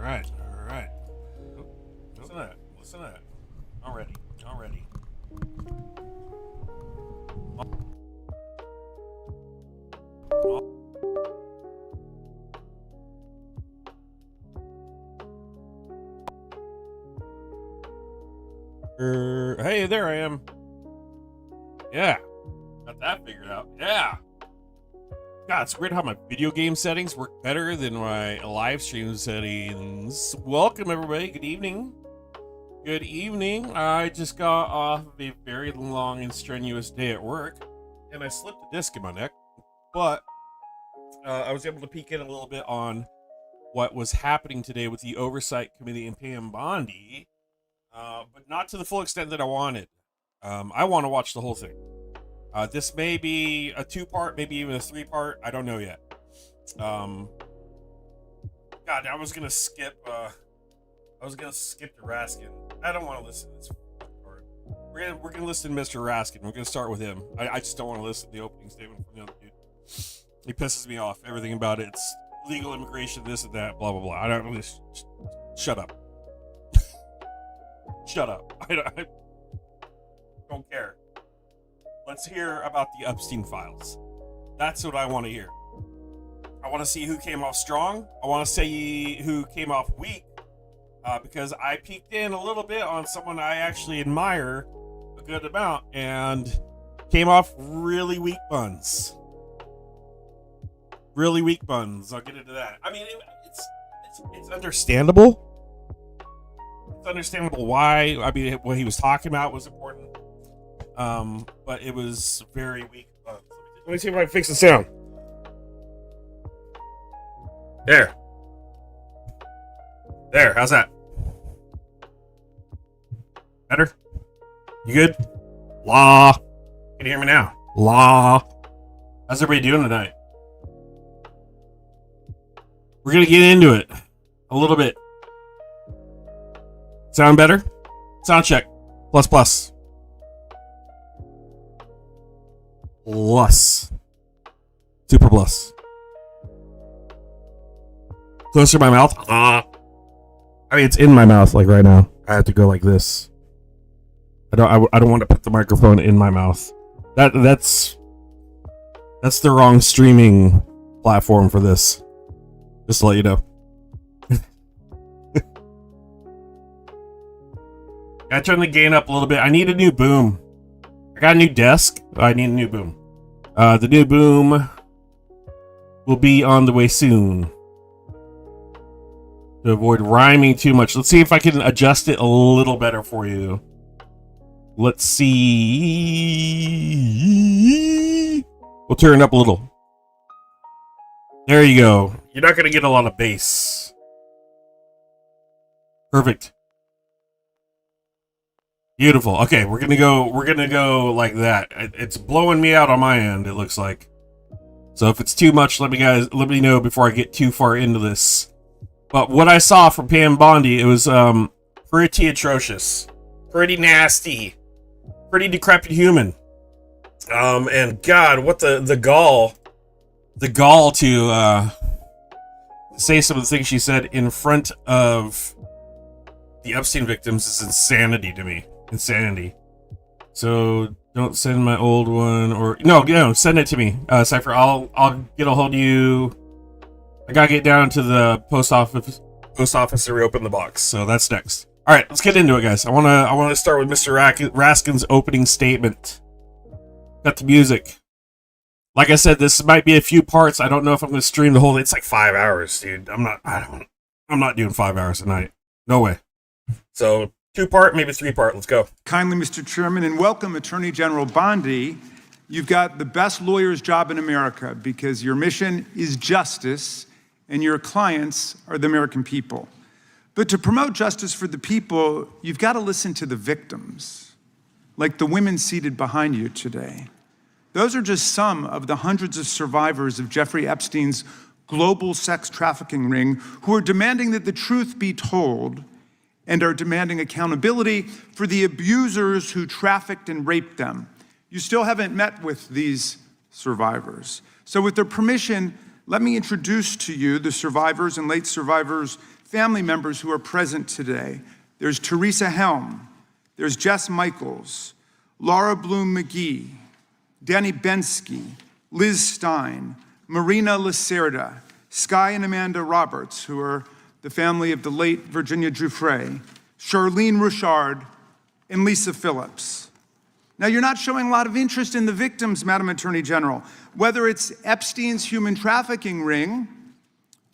right. All right. Listen to that. Listen to that. Already. Already. Hey, there I am. Yeah. Got that figured out. Yeah. God, it's weird how my video game settings work better than my live stream settings. Welcome, everybody. Good evening. Good evening. I just got off of a very long and strenuous day at work, and I slipped a disc in my neck, but I was able to peek in a little bit on what was happening today with the Oversight Committee and Pam Bondi, but not to the full extent that I wanted. I want to watch the whole thing. This may be a 2-part, maybe even a 3-part. I don't know yet. God, I was gonna skip. Skip to Raskin. I don't want to listen to this part. We're gonna listen to Mr. Raskin. We're gonna start with him. I just don't want to listen to the opening statement from the other dude. He pisses me off. Everything about it. It's legal immigration, this and that, blah blah blah. I don't really. Shut up. Shut up. I don't care. Let's hear about the Epstein files. That's what I want to hear. I want to see who came off strong. I want to see who came off weak. Because I peeked in a little bit on someone I actually admire a good amount and came off really weak buns. Really weak buns. I'll get into that. I mean, it's understandable. It's understandable why. I mean, what he was talking about was important. But it was very weak buns. Let me see if I can fix the sound. There. There, how's that? Better? You good? Law. Can you hear me now? Law. How's everybody doing tonight? We're gonna get into it a little bit. Sound better? Sound check. Plus plus. Plus. Super plus. Closer to my mouth. I mean, it's in my mouth like right now. I have to go like this. I don't want to put the microphone in my mouth. That's the wrong streaming platform for this. Just to let you know. I turned the gain up a little bit. I need a new boom. I got a new desk. I need a new boom. The new boom will be on the way soon. To avoid rhyming too much. Let's see if I can adjust it a little better for you. Let's see. We'll turn it up a little. There you go. You're not going to get a lot of bass. Perfect. Beautiful. Okay, we're going to go like that. It's blowing me out on my end, it looks like. So if it's too much, let me know before I get too far into this. But what I saw from Pam Bondi, it was pretty atrocious, pretty nasty, pretty decrepit human. And God, what the gall to say some of the things she said in front of the Epstein victims is insanity to me. Insanity. So don't send my old one, or no, send it to me, Cypher. I'll get a hold of you. I gotta get down to the post office to reopen the box. So that's next. All right, let's get into it, guys. I wanna start with Mr. Raskin's opening statement. Got the music. Like I said, this might be a few parts. I don't know if I'm gonna stream the whole thing. It's like 5 hours, dude. I'm not doing 5 hours a night. No way. So 2-part, maybe 3-part. Let's go. Kindly, Mr. Chairman, and welcome Attorney General Bondi. You've got the best lawyer's job in America because your mission is justice and your clients are the American people. But to promote justice for the people, you've got to listen to the victims, like the women seated behind you today. Those are just some of the hundreds of survivors of Jeffrey Epstein's global sex trafficking ring who are demanding that the truth be told and are demanding accountability for the abusers who trafficked and raped them. You still haven't met with these survivors. So with their permission, let me introduce to you the survivors and late survivors' family members who are present today. There's Teresa Helm, there's Jess Michaels, Laura Bloom McGee, Danny Bensky, Liz Stein, Marina Lacerda, Sky and Amanda Roberts, who are the family of the late Virginia Giuffre, Charlene Richard, and Lisa Phillips. Now, you're not showing a lot of interest in the victims, Madam Attorney General, whether it's Epstein's human trafficking ring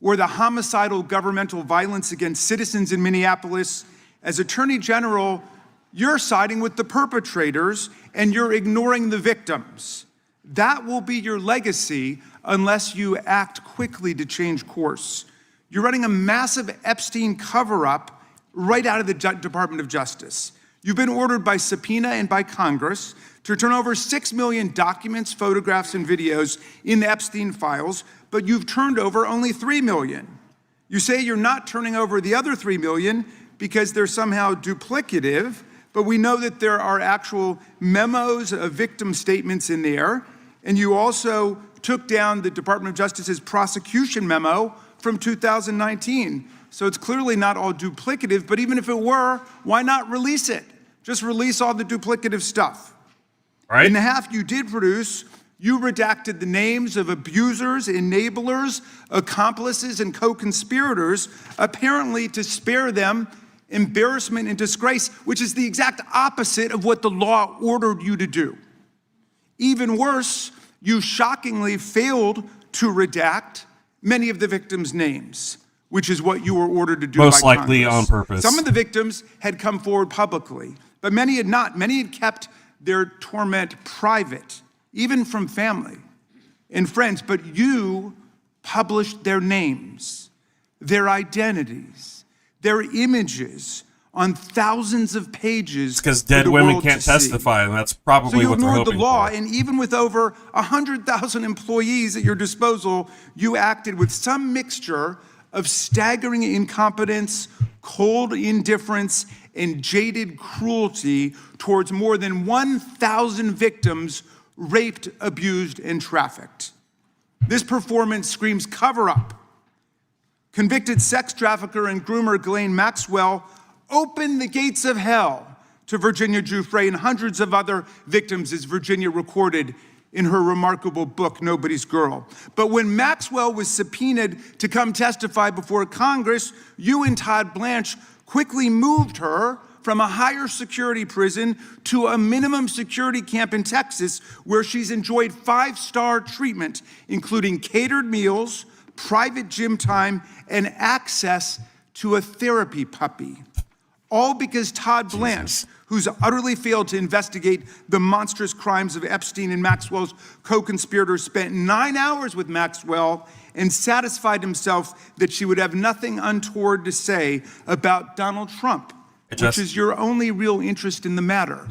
or the homicidal governmental violence against citizens in Minneapolis. As Attorney General, you're siding with the perpetrators and you're ignoring the victims. That will be your legacy unless you act quickly to change course. You're running a massive Epstein cover-up right out of the Department of Justice. You've been ordered by subpoena and by Congress to turn over 6 million documents, photographs, and videos in the Epstein files, but you've turned over only 3 million. You say you're not turning over the other 3 million because they're somehow duplicative, but we know that there are actual memos of victim statements in there, and you also took down the Department of Justice's prosecution memo from 2019. So it's clearly not all duplicative, but even if it were, why not release it? Just release all the duplicative stuff. Right. In the half you did produce, you redacted the names of abusers, enablers, accomplices, and co-conspirators, apparently to spare them embarrassment and disgrace, which is the exact opposite of what the law ordered you to do. Even worse, you shockingly failed to redact many of the victims' names, which is what you were ordered to do most by likely Congress. on purpose. Some of the victims had come forward publicly, but many had not. Many had kept their torment private, even from family and friends, but you published their names, their identities, their images on thousands of pages. It's because dead women can't testify, and that's probably what they're hoping for. So you ignored the law, and even with over 100,000 employees at your disposal, you acted with some mixture of staggering incompetence, cold indifference, and jaded cruelty towards more than 1,000 victims raped, abused, and trafficked. This performance screams cover-up. Convicted sex trafficker and groomer Ghislaine Maxwell opened the gates of hell to Virginia Giuffre and hundreds of other victims, as Virginia recorded in her remarkable book, Nobody's Girl. But when Maxwell was subpoenaed to come testify before Congress, you and Todd Blanche quickly moved her from a higher security prison to a minimum security camp in Texas, where she's enjoyed 5-star treatment, including catered meals, private gym time, and access to a therapy puppy. All because Todd Blanche, who's utterly failed to investigate the monstrous crimes of Epstein and Maxwell's co-conspirators, spent 9 hours with Maxwell and satisfied himself that she would have nothing untoward to say about Donald Trump, which is your only real interest in the matter,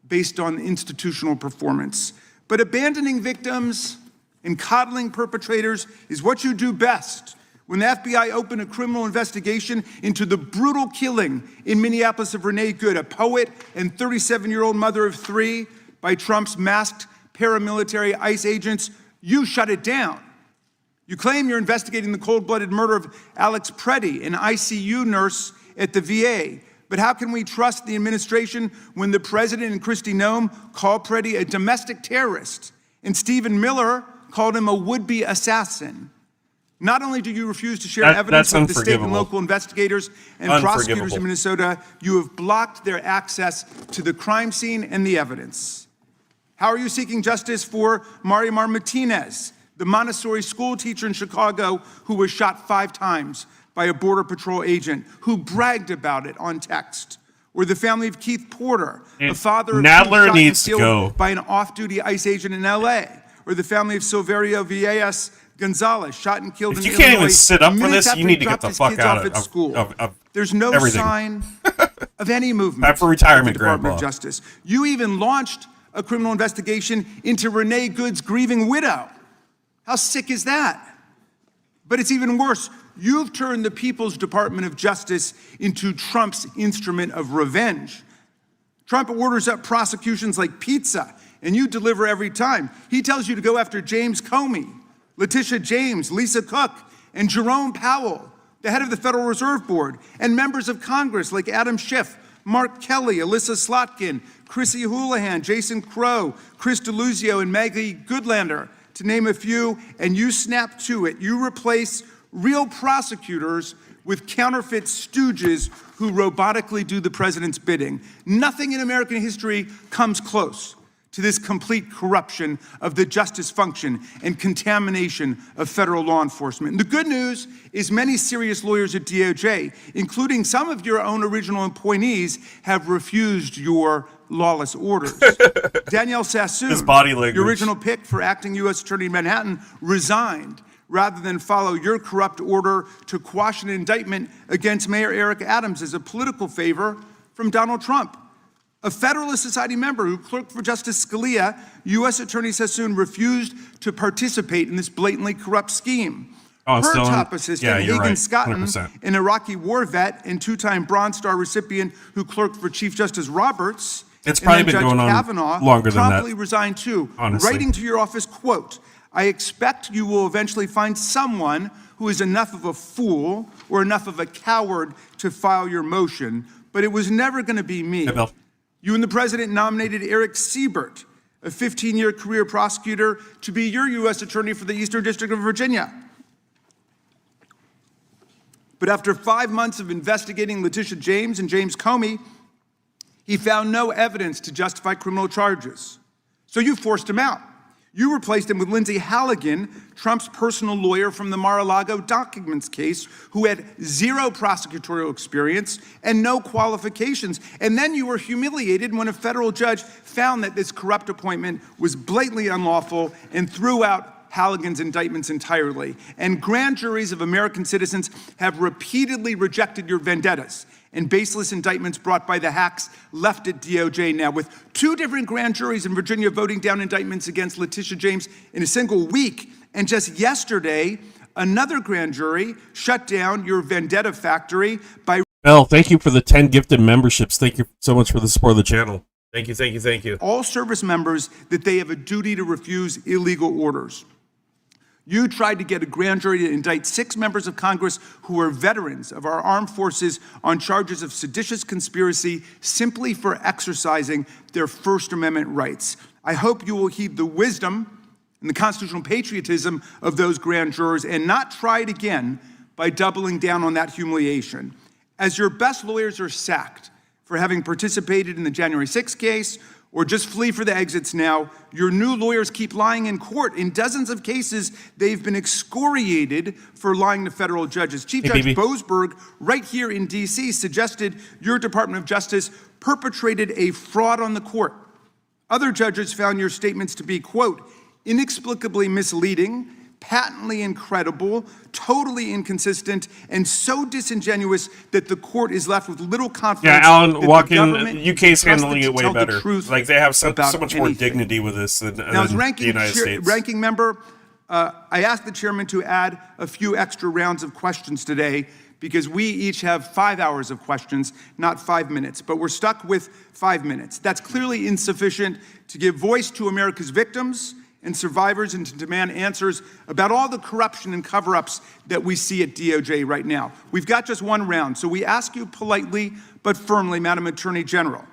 based on institutional performance. But abandoning victims and coddling perpetrators is what you do best. When the FBI opened a criminal investigation into the brutal killing in Minneapolis of Renee Good, a poet and 37-year-old mother of 3, by Trump's masked paramilitary ICE agents, you shut it down. You claim you're investigating the cold-blooded murder of Alex Preddy, an ICU nurse at the VA. But how can we trust the administration when the president and Kristi Noem called Preddy a domestic terrorist and Stephen Miller called him a would-be assassin? Not only do you refuse to share evidence with the state and local investigators and prosecutors in Minnesota, you have blocked their access to the crime scene and the evidence. How are you seeking justice for Marimar Martinez, the Montessori school teacher in Chicago who was shot 5 times by a Border Patrol agent who bragged about it on text? Or the family of Keith Porter, a father of Nadler needs to go by an off-duty ICE agent in LA? Or the family of Silverio Villegas Gonzalez, shot and killed in Illinois. If you can't even sit up for this, you need to get the fuck out of There's no everything. sign of any movement. Time for retirement, at the Department Grandpa. of Justice. You even launched a criminal investigation into Renee Good's grieving widow. How sick is that? But it's even worse. You've turned the People's Department of Justice into Trump's instrument of revenge. Trump orders up prosecutions like pizza, and you deliver every time. He tells you to go after James Comey, Letitia James, Lisa Cook, and Jerome Powell, the head of the Federal Reserve Board, and members of Congress like Adam Schiff, Mark Kelly, Alyssa Slotkin, Chrissy Houlihan, Jason Crow, Chris Deluzio, and Maggie Goodlander, to name a few, and you snap to it. You replace real prosecutors with counterfeit stooges who robotically do the president's bidding. Nothing in American history comes close to this complete corruption of the justice function and contamination of federal law enforcement. And the good news is many serious lawyers at DOJ, including some of your own original appointees, have refused your lawless orders. Danielle Sassoon, His body language. your original pick for acting U.S. Attorney in Manhattan, resigned rather than follow your corrupt order to quash an indictment against Mayor Eric Adams as a political favor from Donald Trump. A Federalist Society member who clerked for Justice Scalia, U.S. Attorney Sassoon refused to participate in this blatantly corrupt scheme. Her top assistant, Hagan right. Scotton, 100%. an Iraqi war vet and two-time Bronze Star recipient who clerked for Chief Justice Roberts, It's and probably then been Judge going on Kavanaugh, longer than that, promptly resigned too, honestly. writing to your office, quote, "I expect you will eventually find someone who is enough of a fool or enough of a coward to file your motion, but it was never going to be me." Hey, Bill. You and the president nominated Eric Siebert, a 15-year career prosecutor, to be your U.S. attorney for the Eastern District of Virginia. But after 5 months of investigating Letitia James and James Comey, he found no evidence to justify criminal charges. So you forced him out. You replaced him with Lindsay Halligan, Trump's personal lawyer from the Mar-a-Lago documents case, who had zero prosecutorial experience and no qualifications. And then you were humiliated when a federal judge found that this corrupt appointment was blatantly unlawful and threw out Halligan's indictments entirely. And grand juries of American citizens have repeatedly rejected your vendettas and baseless indictments brought by the hacks left at DOJ now, with 2 different grand juries in Virginia voting down indictments against Letitia James in a single week. And just yesterday, another grand jury shut down your vendetta factory by Mel, thank you for the 10 gifted memberships. Thank you so much for the support of the channel. Thank you, thank you, thank you. all service members that they have a duty to refuse illegal orders. You tried to get a grand jury to indict 6 members of Congress who are veterans of our armed forces on charges of seditious conspiracy simply for exercising their First Amendment rights. I hope you will heed the wisdom and the constitutional patriotism of those grand jurors and not try it again by doubling down on that humiliation. As your best lawyers are sacked for having participated in the January 6th case or just flee for the exits now, your new lawyers keep lying in court. In dozens of cases, they've been excoriated for lying to federal judges. Chief Judge Boasberg, right here in D.C., suggested your Department of Justice perpetrated a fraud on the court. Other judges found your statements to be, quote, inexplicably misleading, patently incredible, totally inconsistent, and so disingenuous that the court is left with little confidence. Yeah, Alan, walking, UK UK's handling it way better. Like, they have so much more anything. dignity with this than Now, as the United States. ranking member, I asked the chairman to add a few extra rounds of questions today because we each have 5 hours of questions, not 5 minutes. But we're stuck with 5 minutes. That's clearly insufficient to give voice to America's victims and survivors and to demand answers about all the corruption and cover-ups that we see at DOJ right now. We've got just 1 round, so we ask you politely but firmly, Madam Attorney General,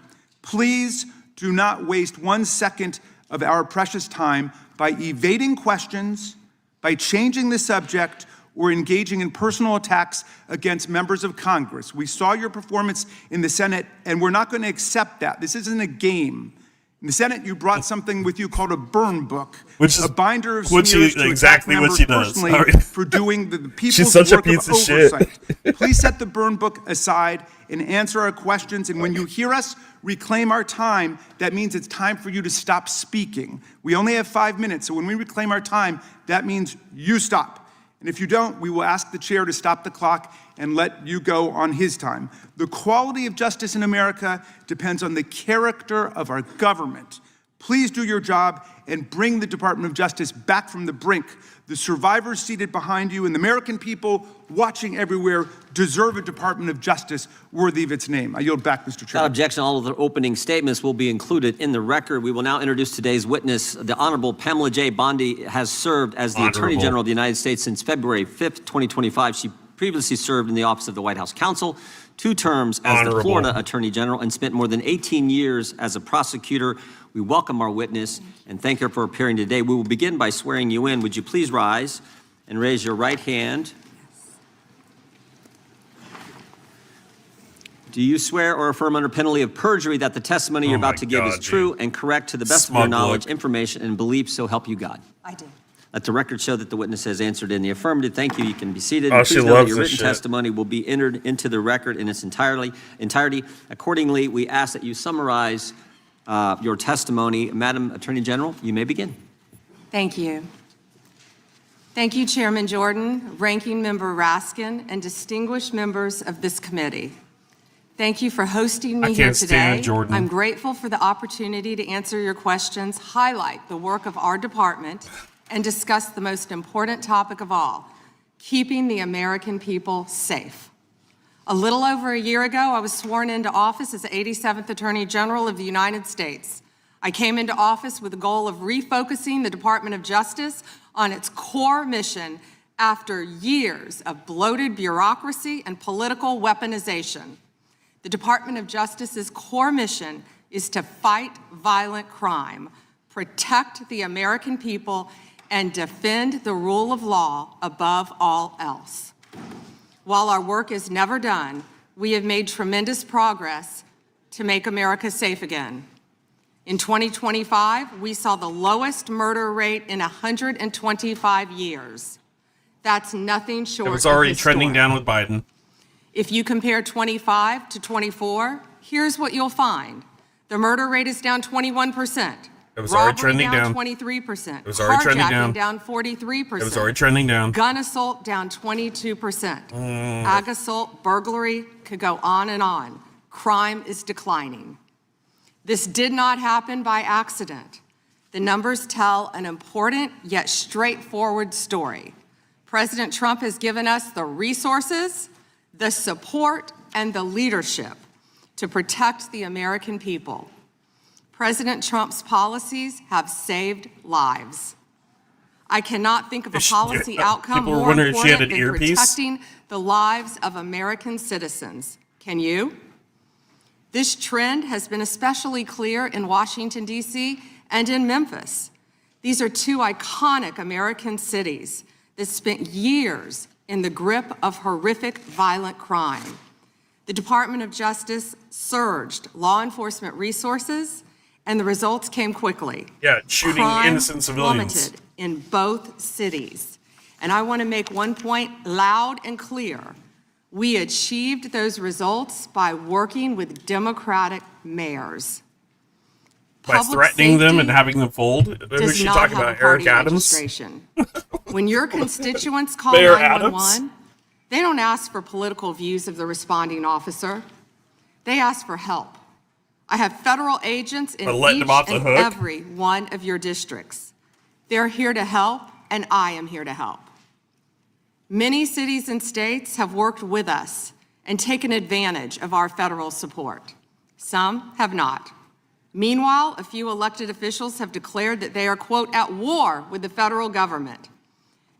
please do not waste 1 second of our precious time by evading questions, by changing the subject, or engaging in personal attacks against members of Congress. We saw your performance in the Senate, and we're not going to accept that. This isn't a game. In the Senate, you brought something with you called a burn book, which is a binder of which smears is to exactly attack what she members does. personally for doing the people's She's such a work piece of of shit. oversight. Please set the burn book aside and answer our questions. And when you hear us reclaim our time, that means it's time for you to stop speaking. We only have 5 minutes, so when we reclaim our time, that means you stop. And if you don't, we will ask the chair to stop the clock and let you go on his time. The quality of justice in America depends on the character of our government. Please do your job and bring the Department of Justice back from the brink. The survivors seated behind you and the American people watching everywhere deserve a Department of Justice worthy of its name. I yield back, Mr. Chairman. Without objection, all of the opening statements will be included in the record. We will now introduce today's witness. The Honorable Pamela J. Bondi has served as the Attorney General of the United States since February 5th, 2025. She previously served in the office of the White House counsel, 2 terms as the Florida Attorney General, and spent more than 18 years as a prosecutor. We welcome our witness and thank her for appearing today. We will begin by swearing you in. Would you please rise and raise your right hand? Do you swear or affirm under penalty of perjury that the testimony you're about to give is true and correct to the best of your knowledge, information, and belief, so help you God? I do. Let the record show that the witness has answered in the affirmative. Thank you. You can be seated. Oh, And she please know that loves your this written shit. testimony will be entered into the record in its entirety. Accordingly, we ask that you summarize your testimony. Madam Attorney General, you may begin. Thank you. Thank you, Chairman Jordan, Ranking Member Raskin, and distinguished members of this committee. Thank you for hosting me I here can't today. stand Jordan. I'm grateful for the opportunity to answer your questions, highlight the work of our department, and discuss the most important topic of all, keeping the American people safe. A little over a year ago, I was sworn into office as the 87th Attorney General of the United States. I came into office with the goal of refocusing the Department of Justice on its core mission after years of bloated bureaucracy and political weaponization. The Department of Justice's core mission is to fight violent crime, protect the American people, and defend the rule of law above all else. While our work is never done, we have made tremendous progress to make America safe again. In 2025, we saw the lowest murder rate in 125 years. That's nothing short It of was already historic. trending down with Biden. If you compare 25 to 24, here's what you'll find. The murder rate is down 21%. It was already Robbery trending down. 23%. It was already trending Carjacking down. 43%. It was already trending down. Gun assault down 22%. Ag assault, burglary, could go on and on. Crime is declining. This did not happen by accident. The numbers tell an important yet straightforward story. President Trump has given us the resources, the support, and the leadership to protect the American people. President Trump's policies have saved lives. I cannot think of a policy outcome People were more wondering if she had important an than earpiece. protecting the lives of American citizens. Can you? This trend has been especially clear in Washington, D.C. and in Memphis. These are 2 iconic American cities that spent years in the grip of horrific violent crime. The Department of Justice surged law enforcement resources, and the results came quickly. Yeah, shooting Crime innocent civilians. plummeted in both cities. And I want to make one point loud and clear. We achieved those results by working with Democratic mayors. By Public threatening them safety and having them fold. Who's does she not talking have a about? Eric party Adams? registration. When your constituents call Mayor 911, they don't ask for political views of the responding officer. They ask for help. I have federal agents in But letting each them off the and hook? every one of your districts. They're here to help, and I am here to help. Many cities and states have worked with us and taken advantage of our federal support. Some have not. Meanwhile, a few elected officials have declared that they are, quote, at war with the federal government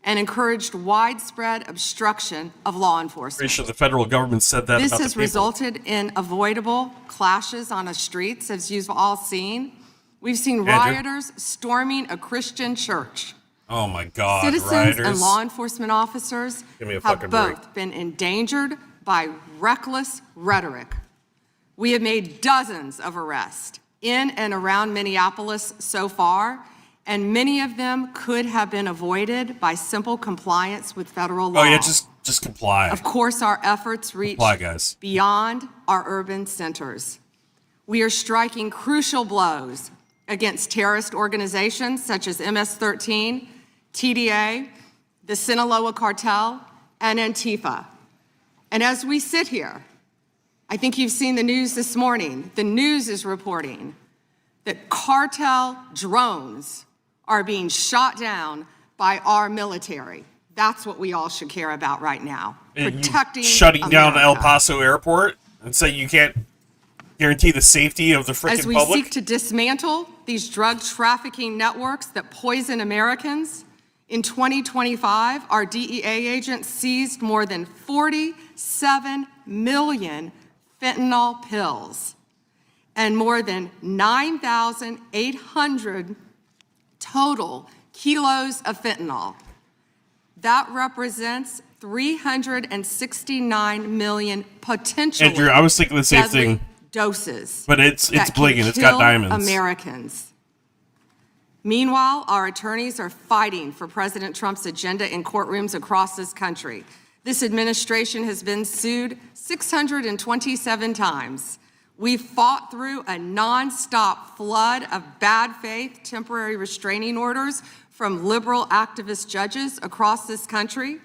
and encouraged widespread obstruction of law enforcement. Pretty sure the federal government said that This about the has people. resulted in avoidable clashes on the streets, as you've all seen. We've seen Andrew? rioters storming a Christian church. Oh my God, Citizens rioters. and law enforcement officers Give me a have fucking break. both been endangered by reckless rhetoric. We have made dozens of arrests in and around Minneapolis so far, and many of them could have been avoided by simple compliance with federal law. Oh yeah, just comply. Of course, our efforts reach Comply, guys. beyond our urban centers. We are striking crucial blows against terrorist organizations such as MS-13, TDA, the Sinaloa Cartel, and Antifa. And as we sit here, I think you've seen the news this morning. The news is reporting that cartel drones are being shot down by our military. That's what we all should care about right now. And you Protecting shutting down America. El Paso Airport and say you can't guarantee the safety of the As freaking we public. seek to dismantle these drug trafficking networks that poison Americans, In 2025, our DEA agents seized more than 47 million fentanyl pills and more than 9,800 total kilos of fentanyl. That represents 369 million potentially Andrew, I was thinking the same deadly thing. doses. But it's that can blinging. It's got kill diamonds. Americans. Meanwhile, our attorneys are fighting for President Trump's agenda in courtrooms across this country. This administration has been sued 627 times. We fought through a nonstop flood of bad faith temporary restraining orders from liberal activist judges across this country.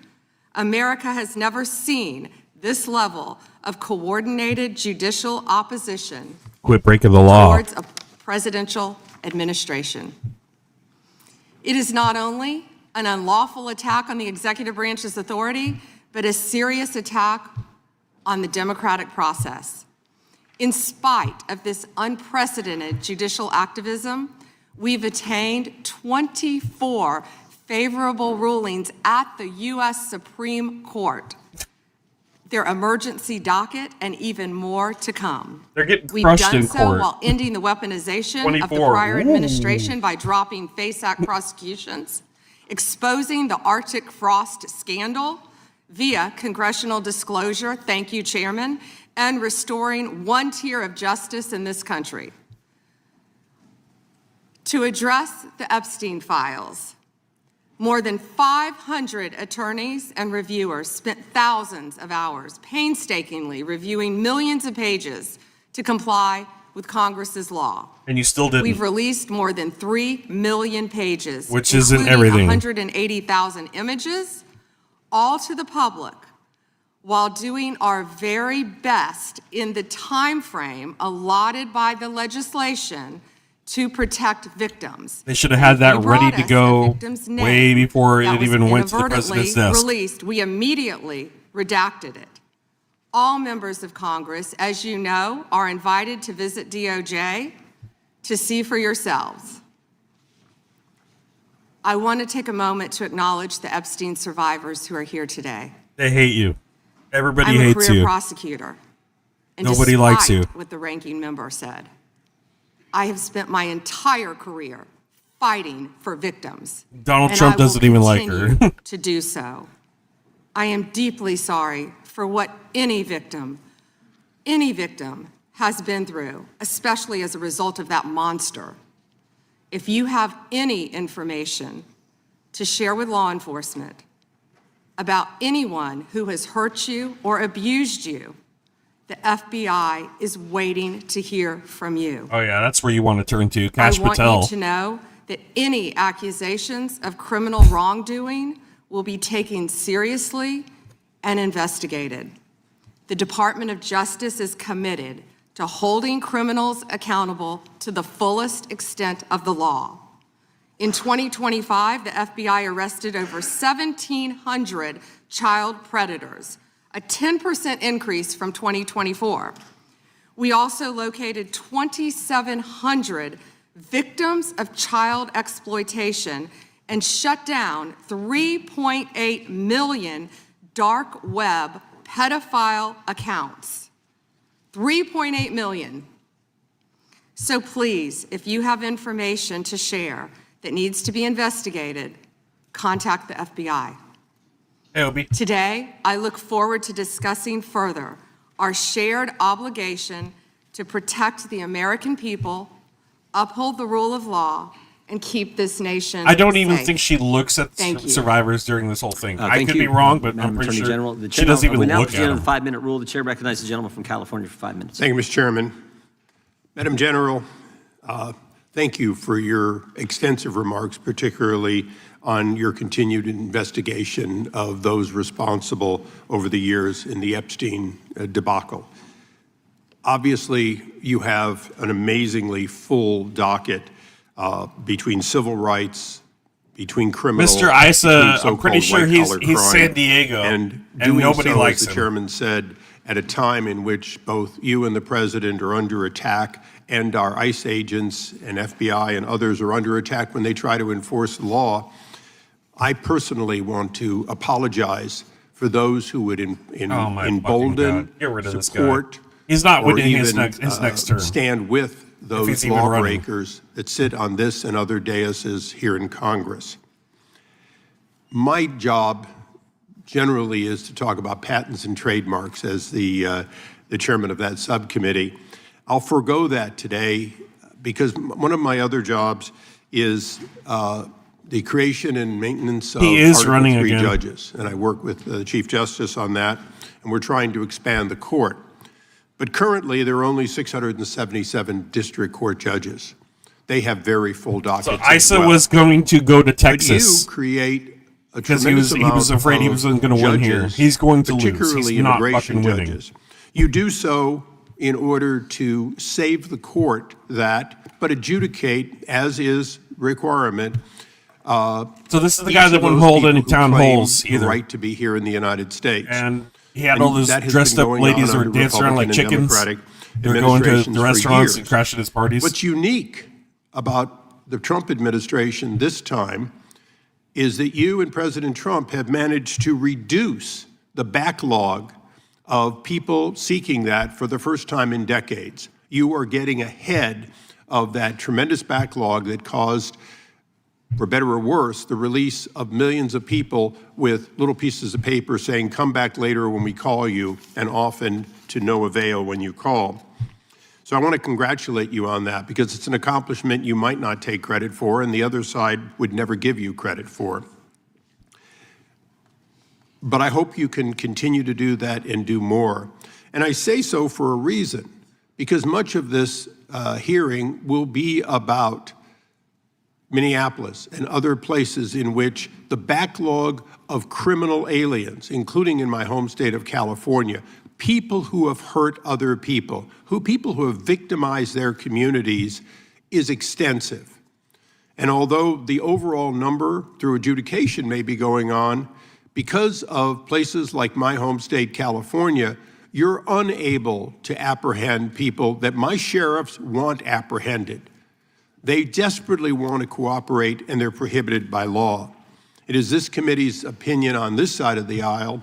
America has never seen this level of coordinated judicial opposition Quit breaking the law. towards a presidential administration. It is not only an unlawful attack on the executive branch's authority, but a serious attack on the democratic process. In spite of this unprecedented judicial activism, we've attained 24 favorable rulings at the U.S. Supreme Court, their emergency docket, and even more to come. They're getting We've crushed done in so court. while ending the weaponization of the 24. prior Ooh. administration by dropping FACE Act prosecutions, exposing the Arctic frost scandal via congressional disclosure, thank you, Chairman, and restoring one tier of justice in this country. To address the Epstein files, more than 500 attorneys and reviewers spent thousands of hours painstakingly reviewing millions of pages to comply with Congress's law. And you still didn't. We've released more than 3 million pages, Which isn't including everything. 180,000 images, all to the public, while doing our very best in the time frame allotted by the legislation to protect victims. They should have had that If you brought ready to us go the victim's name way before that it was even went to the inadvertently president's desk. released, we immediately redacted it. All members of Congress, as you know, are invited to visit DOJ to see for yourselves. I want to take a moment to acknowledge the Epstein survivors who are here today. They hate you. Everybody I'm a hates career you. prosecutor. And Nobody likes you. despite what the ranking member said, I have spent my entire career fighting for victims. Donald and Trump I will doesn't even like her. continue to do so. I am deeply sorry for what any victim has been through, especially as a result of that monster. If you have any information to share with law enforcement about anyone who has hurt you or abused you, the FBI is waiting to hear from you. Oh yeah, that's where you want to turn to. Kash I want Patel. you to know that any accusations of criminal wrongdoing will be taken seriously and investigated. The Department of Justice is committed to holding criminals accountable to the fullest extent of the law. In 2025, the FBI arrested over 1,700 child predators, a 10% increase from 2024. We also located 2,700 victims of child exploitation and shut down 3.8 million dark web pedophile accounts. 3.8 million. So please, if you have information to share that needs to be investigated, contact the FBI. Hey, Obie. Today, I look forward to discussing further our shared obligation to protect the American people, uphold the rule of law, and keep this nation I don't even safe. think she looks at Thank you. survivors during this whole thing. I Thank could you, be wrong, but Madam I'm pretty Attorney sure General. The she doesn't even we now look proceed on at the them. 5-minute rule. The chair recognizes the gentleman from California for 5 minutes. Thank you, Mr. Chairman. Madam General, thank you for your extensive remarks, particularly on your continued investigation of those responsible over the years in the Epstein debacle. Obviously, you have an amazingly full docket between civil rights, between criminal, Mr. Issa, between I'm pretty so-called sure he's white-collar crime, San Diego, and and nobody so, likes as the him. chairman said, at a time in which both you and the president are under attack, and our ICE agents and FBI and others are under attack when they try to enforce the law. I personally want to apologize for those who would Oh my fucking embolden, God. Get rid of this guy. support, He's not or winning his even next term. stand with he's those even running. lawbreakers that sit on this and other daises here in Congress. My job generally is to talk about patents and trademarks as the chairman of that subcommittee. I'll forego that today because one of my other jobs is the creation and maintenance of Article running 3 again. judges. And I work with the Chief Justice on that, and we're trying to expand the court. But currently, there are only 677 district court judges. They have very full dockets. So as Issa well. was going to go to But Texas you create a because he tremendous was amount afraid he of wasn't going to win here. judges, He's going to lose. particularly He's not immigration fucking winning. judges. You do so in order to save the court that, but adjudicate, as is requirement. So this is the each guy that of wouldn't those hold people any who town claim halls the either. right to be here in the United States. And he had And all those that has dressed been up going ladies on who were under dancing around like Republican and chickens. Democratic They were going to administrations the for restaurants and years. crashing his parties. What's unique about the Trump administration this time is that you and President Trump have managed to reduce the backlog of people seeking that for the first time in decades. You are getting ahead of that tremendous backlog that caused, for better or worse, the release of millions of people with little pieces of paper saying, come back later when we call you, and often to no avail when you call. So I want to congratulate you on that because it's an accomplishment you might not take credit for and the other side would never give you credit for. But I hope you can continue to do that and do more. And I say so for a reason, because much of this hearing will be about Minneapolis and other places in which the backlog of criminal aliens, including in my home state of California, people who have hurt other people, people who have victimized their communities, is extensive. And although the overall number through adjudication may be going on, because of places like my home state, California, you're unable to apprehend people that my sheriffs want apprehended. They desperately want to cooperate, and they're prohibited by law. It is this committee's opinion on this side of the aisle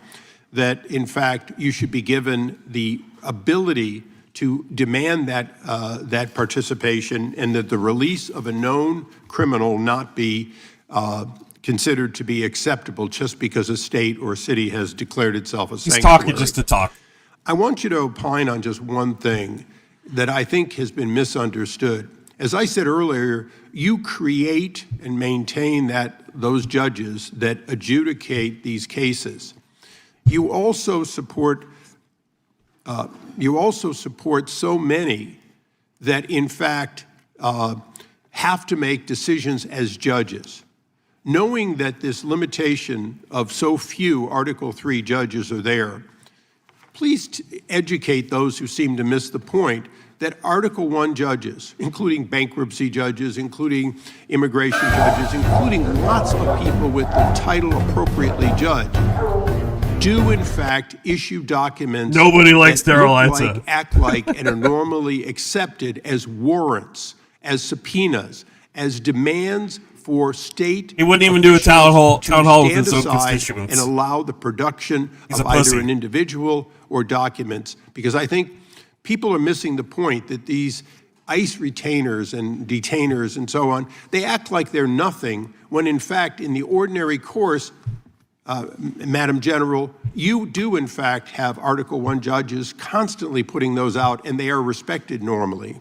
that, in fact, you should be given the ability to demand that participation, and that the release of a known criminal not be considered to be acceptable just because a state or a city has declared itself a sanctuary. He's talking just to talk. I want you to opine on just one thing that I think has been misunderstood. As I said earlier, you create and maintain those judges that adjudicate these cases. You also support so many that, in fact, have to make decisions as judges. Knowing that this limitation of so few Article 3 judges are there, please educate those who seem to miss the point that Article 1 judges, including bankruptcy judges, including immigration judges, including lots of people with the title appropriately judged, do in fact issue documents Nobody likes that Daryl look Issa. like, act like, and are normally accepted as warrants, as subpoenas, as demands for state. He wouldn't even do a town hall with his own stand aside constituents. and allow the production He's of a pussy. either an individual or documents, because I think people are missing the point that these ICE retainers and detainers and so on, they act like they're nothing when in fact in the ordinary course, Madam General, you do in fact have Article 1 judges constantly putting those out, and they are respected normally.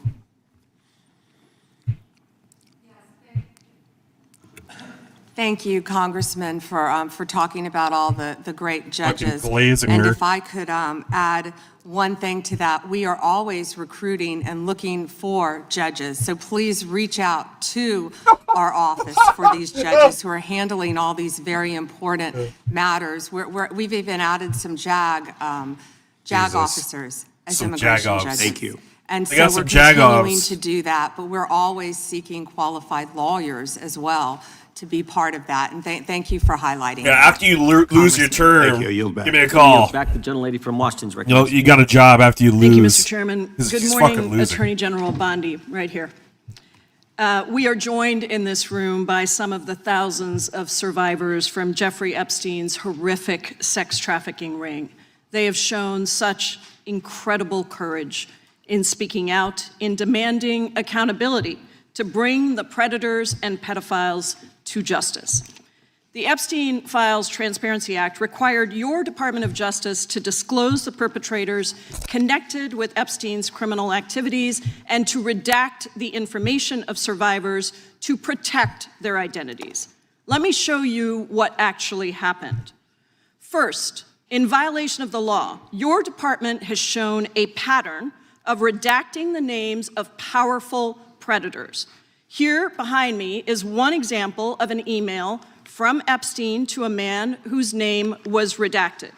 Thank you, Congressman, for talking about all the great judges. Glazinger. And if I could add one thing to that, we are always recruiting and looking for judges. So please reach out to our office for these judges who are handling all these very important matters. We've even added some JAG Jesus. officers as Some immigration JAG-offs. judges. Thank you. And They so got we're some JAG-offs. continuing to do that, but we're always seeking qualified lawyers as well to be part of that. And thank you for highlighting Yeah, that. after you lose your term, Thank you. I yield back. give me a call. Back to the gentlelady from Washington's You know, recommendation. you got a job after you lose. Thank you, Mr. Chairman. He's Good fucking morning, losing. Attorney General Bondi, right here. We are joined in this room by some of the thousands of survivors from Jeffrey Epstein's horrific sex trafficking ring. They have shown such incredible courage in speaking out, in demanding accountability to bring the predators and pedophiles to justice. The Epstein Files Transparency Act required your Department of Justice to disclose the perpetrators connected with Epstein's criminal activities and to redact the information of survivors to protect their identities. Let me show you what actually happened. First, in violation of the law, your department has shown a pattern of redacting the names of powerful predators. Here behind me is one example of an email from Epstein to a man whose name was redacted.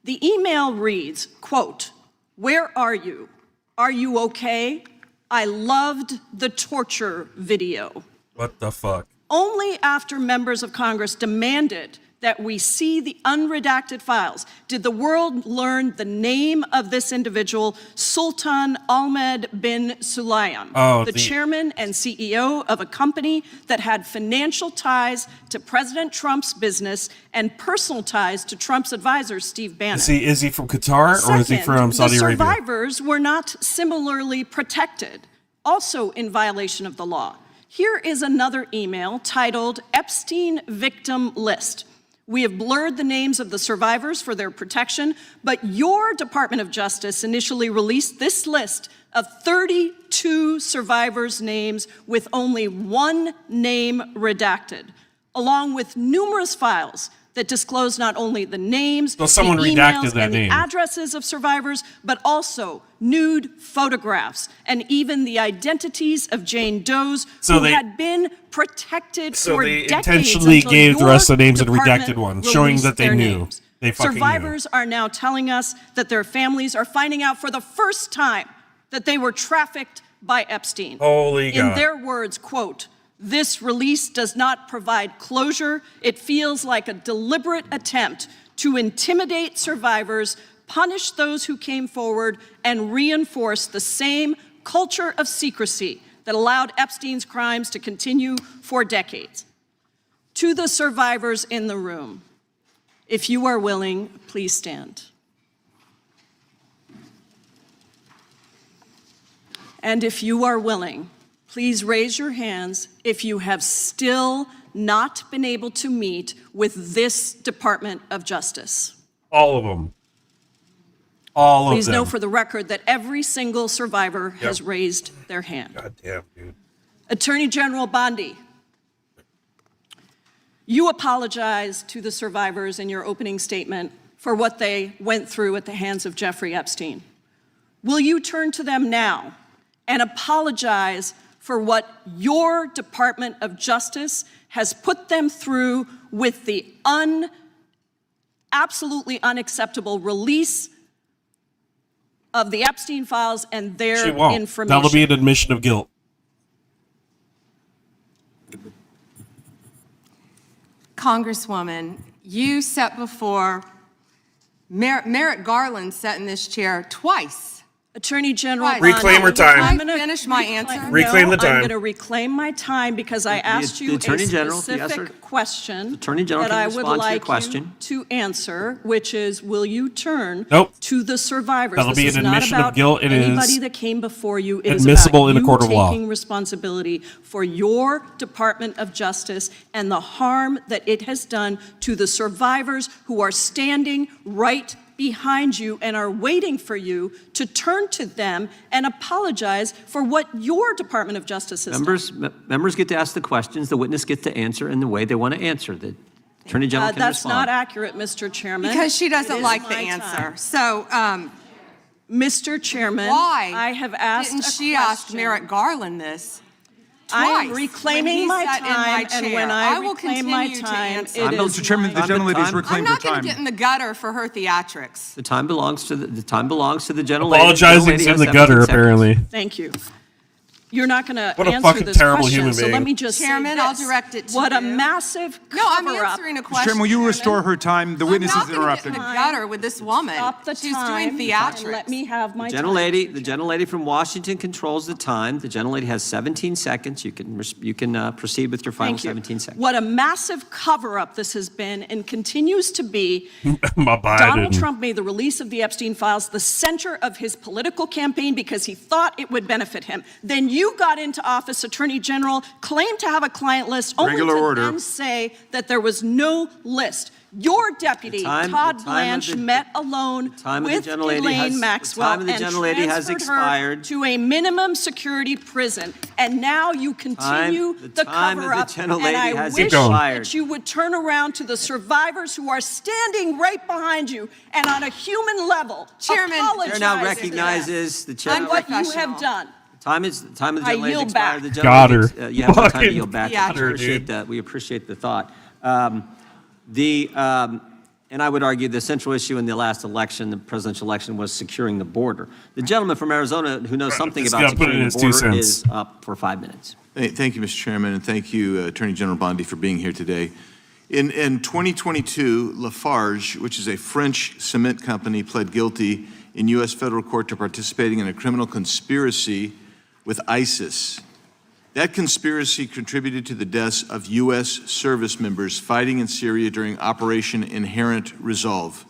The email reads, quote, "Where are you? Are you okay? I loved the torture video." What the fuck? Only after members of Congress demanded that we see the unredacted files did the world learn the name of this individual, Sultan Ahmed bin Sulayman, the chairman and CEO of a company that had financial ties to President Trump's business and personal ties to Trump's advisor, Steve Bannon. Is he from Qatar or is he from Saudi Arabia? The survivors were not similarly protected, also in violation of the law. Here is another email titled Epstein Victim List. We have blurred the names of the survivors for their protection, but your Department of Justice initially released this list of 32 survivors' names with only one name redacted, along with numerous files that disclose not only the names, the emails, and the addresses of survivors, but also nude photographs and even the identities of Jane Does who had been protected for decades. So they intentionally gave the rest of the names and redacted ones, showing that they knew. They fucking Survivors are now telling us that their families are finding out for the first time that they were trafficked by Epstein. Holy God. In their words, quote, "This release does not provide closure. It feels like a deliberate attempt to intimidate survivors, punish those who came forward, and reinforce the same culture of secrecy that allowed Epstein's crimes to continue for decades." To the survivors in the room, if you are willing, please stand. And if you are willing, please raise your hands if you have still not been able to meet with this Department of Justice. All of them. All of them. Please know for the record that every single survivor has raised their hand. God damn, dude. Attorney General Bondi, you apologized to the survivors in your opening statement for what they went through at the hands of Jeffrey Epstein. Will you turn to them now and apologize for what your Department of Justice has put them through with the absolutely unacceptable release of the Epstein files and their information? That'll be an admission of guilt. Congresswoman, you sat before, Merrick Garland sat in this chair twice. Attorney General, reclaim her time. I'm going to finish my answer. Reclaim the time. I'm going to reclaim my time because I asked you a specific question that I would like you to answer, which is, will you turn to the survivors? That'll be an admission of guilt. It is anybody that came before you. It admissible is in a court of law. Taking responsibility for your Department of Justice and the harm that it has done to the survivors who are standing right behind you and are waiting for you to turn to them and apologize for what your Department of Justice has done. Members get to ask the questions, the witness gets to answer in the way they want to answer. The Attorney General can that's respond. Not accurate, Mr. Chairman. Because she doesn't like the answer. So, Mr. Chairman, why I have asked didn't she ask Merrick Garland this? I am reclaiming my time, and when I reclaim my time, it is Mr. Chairman, the gentlelady's reclaimed her time. I'm not going to get in the gutter for her theatrics. The time belongs to the gentlelady. Apologizing in the gutter, apparently. Thank you. You're not going to What a answer fucking this terrible question, human so being. let me just Chairman, say I'll this. direct it to What a you. massive No, I'm cover-up. answering a question. Chairman, will you Chairman. restore her time? The witness is I'm not going to get in interrupted. the gutter with this woman. Stop the She's time doing and theatrics. let me have my time. The gentlelady from Washington controls the time. The gentlelady has 17 seconds. You can proceed with your final Thank you. 17 seconds. What a massive cover-up this has been and continues to be. My Biden. Donald Trump made the release of the Epstein files the center of his political campaign because he thought it would benefit him. Then you got into office, Attorney General, claimed to have a client list, only Regular to order. then say that there was no list. Your deputy, Todd Blanche, met alone with Elaine Maxwell and transferred her to a minimum security prison. And now you continue the cover-up. And I wish that you would turn around to the survivors who are standing right behind you and on a human level Chairman, apologize The chair now recognizes the chair. on what you have done. Time of the gentlelady yield expired. back. The Got her. gentlelady, you have no time to Fucking yield back. got her, We appreciate the thought. And I would argue the central issue in the last election, the presidential election, was securing the border. The gentleman from Arizona who knows something This about guy put in securing the his 2 border cents. is up for 5 minutes. Thank you, Mr. Chairman, and thank you, Attorney General Bondi, for being here today. In 2022, Lafarge, which is a French cement company, pled guilty in U.S. federal court to participating in a criminal conspiracy with ISIS. That conspiracy contributed to the deaths of U.S. service members fighting in Syria during Operation Inherent Resolve.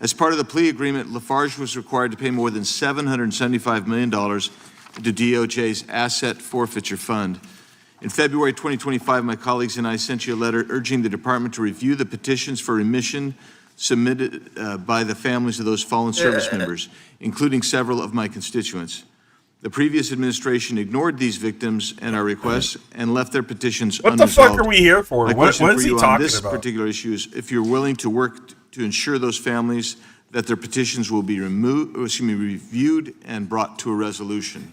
As part of the plea agreement, Lafarge was required to pay more than $775 million to DOJ's Asset Forfeiture Fund. In February 2025, my colleagues and I sent you a letter urging the department to review the petitions for remission submitted by the families of those fallen service members, including several of my constituents. The previous administration ignored these victims and our requests and left their petitions What the unresolved. fuck are we here for? My What question is for he you on talking this about? particular issue is if you're willing to work to ensure those families that their petitions will be reviewed and brought to a resolution.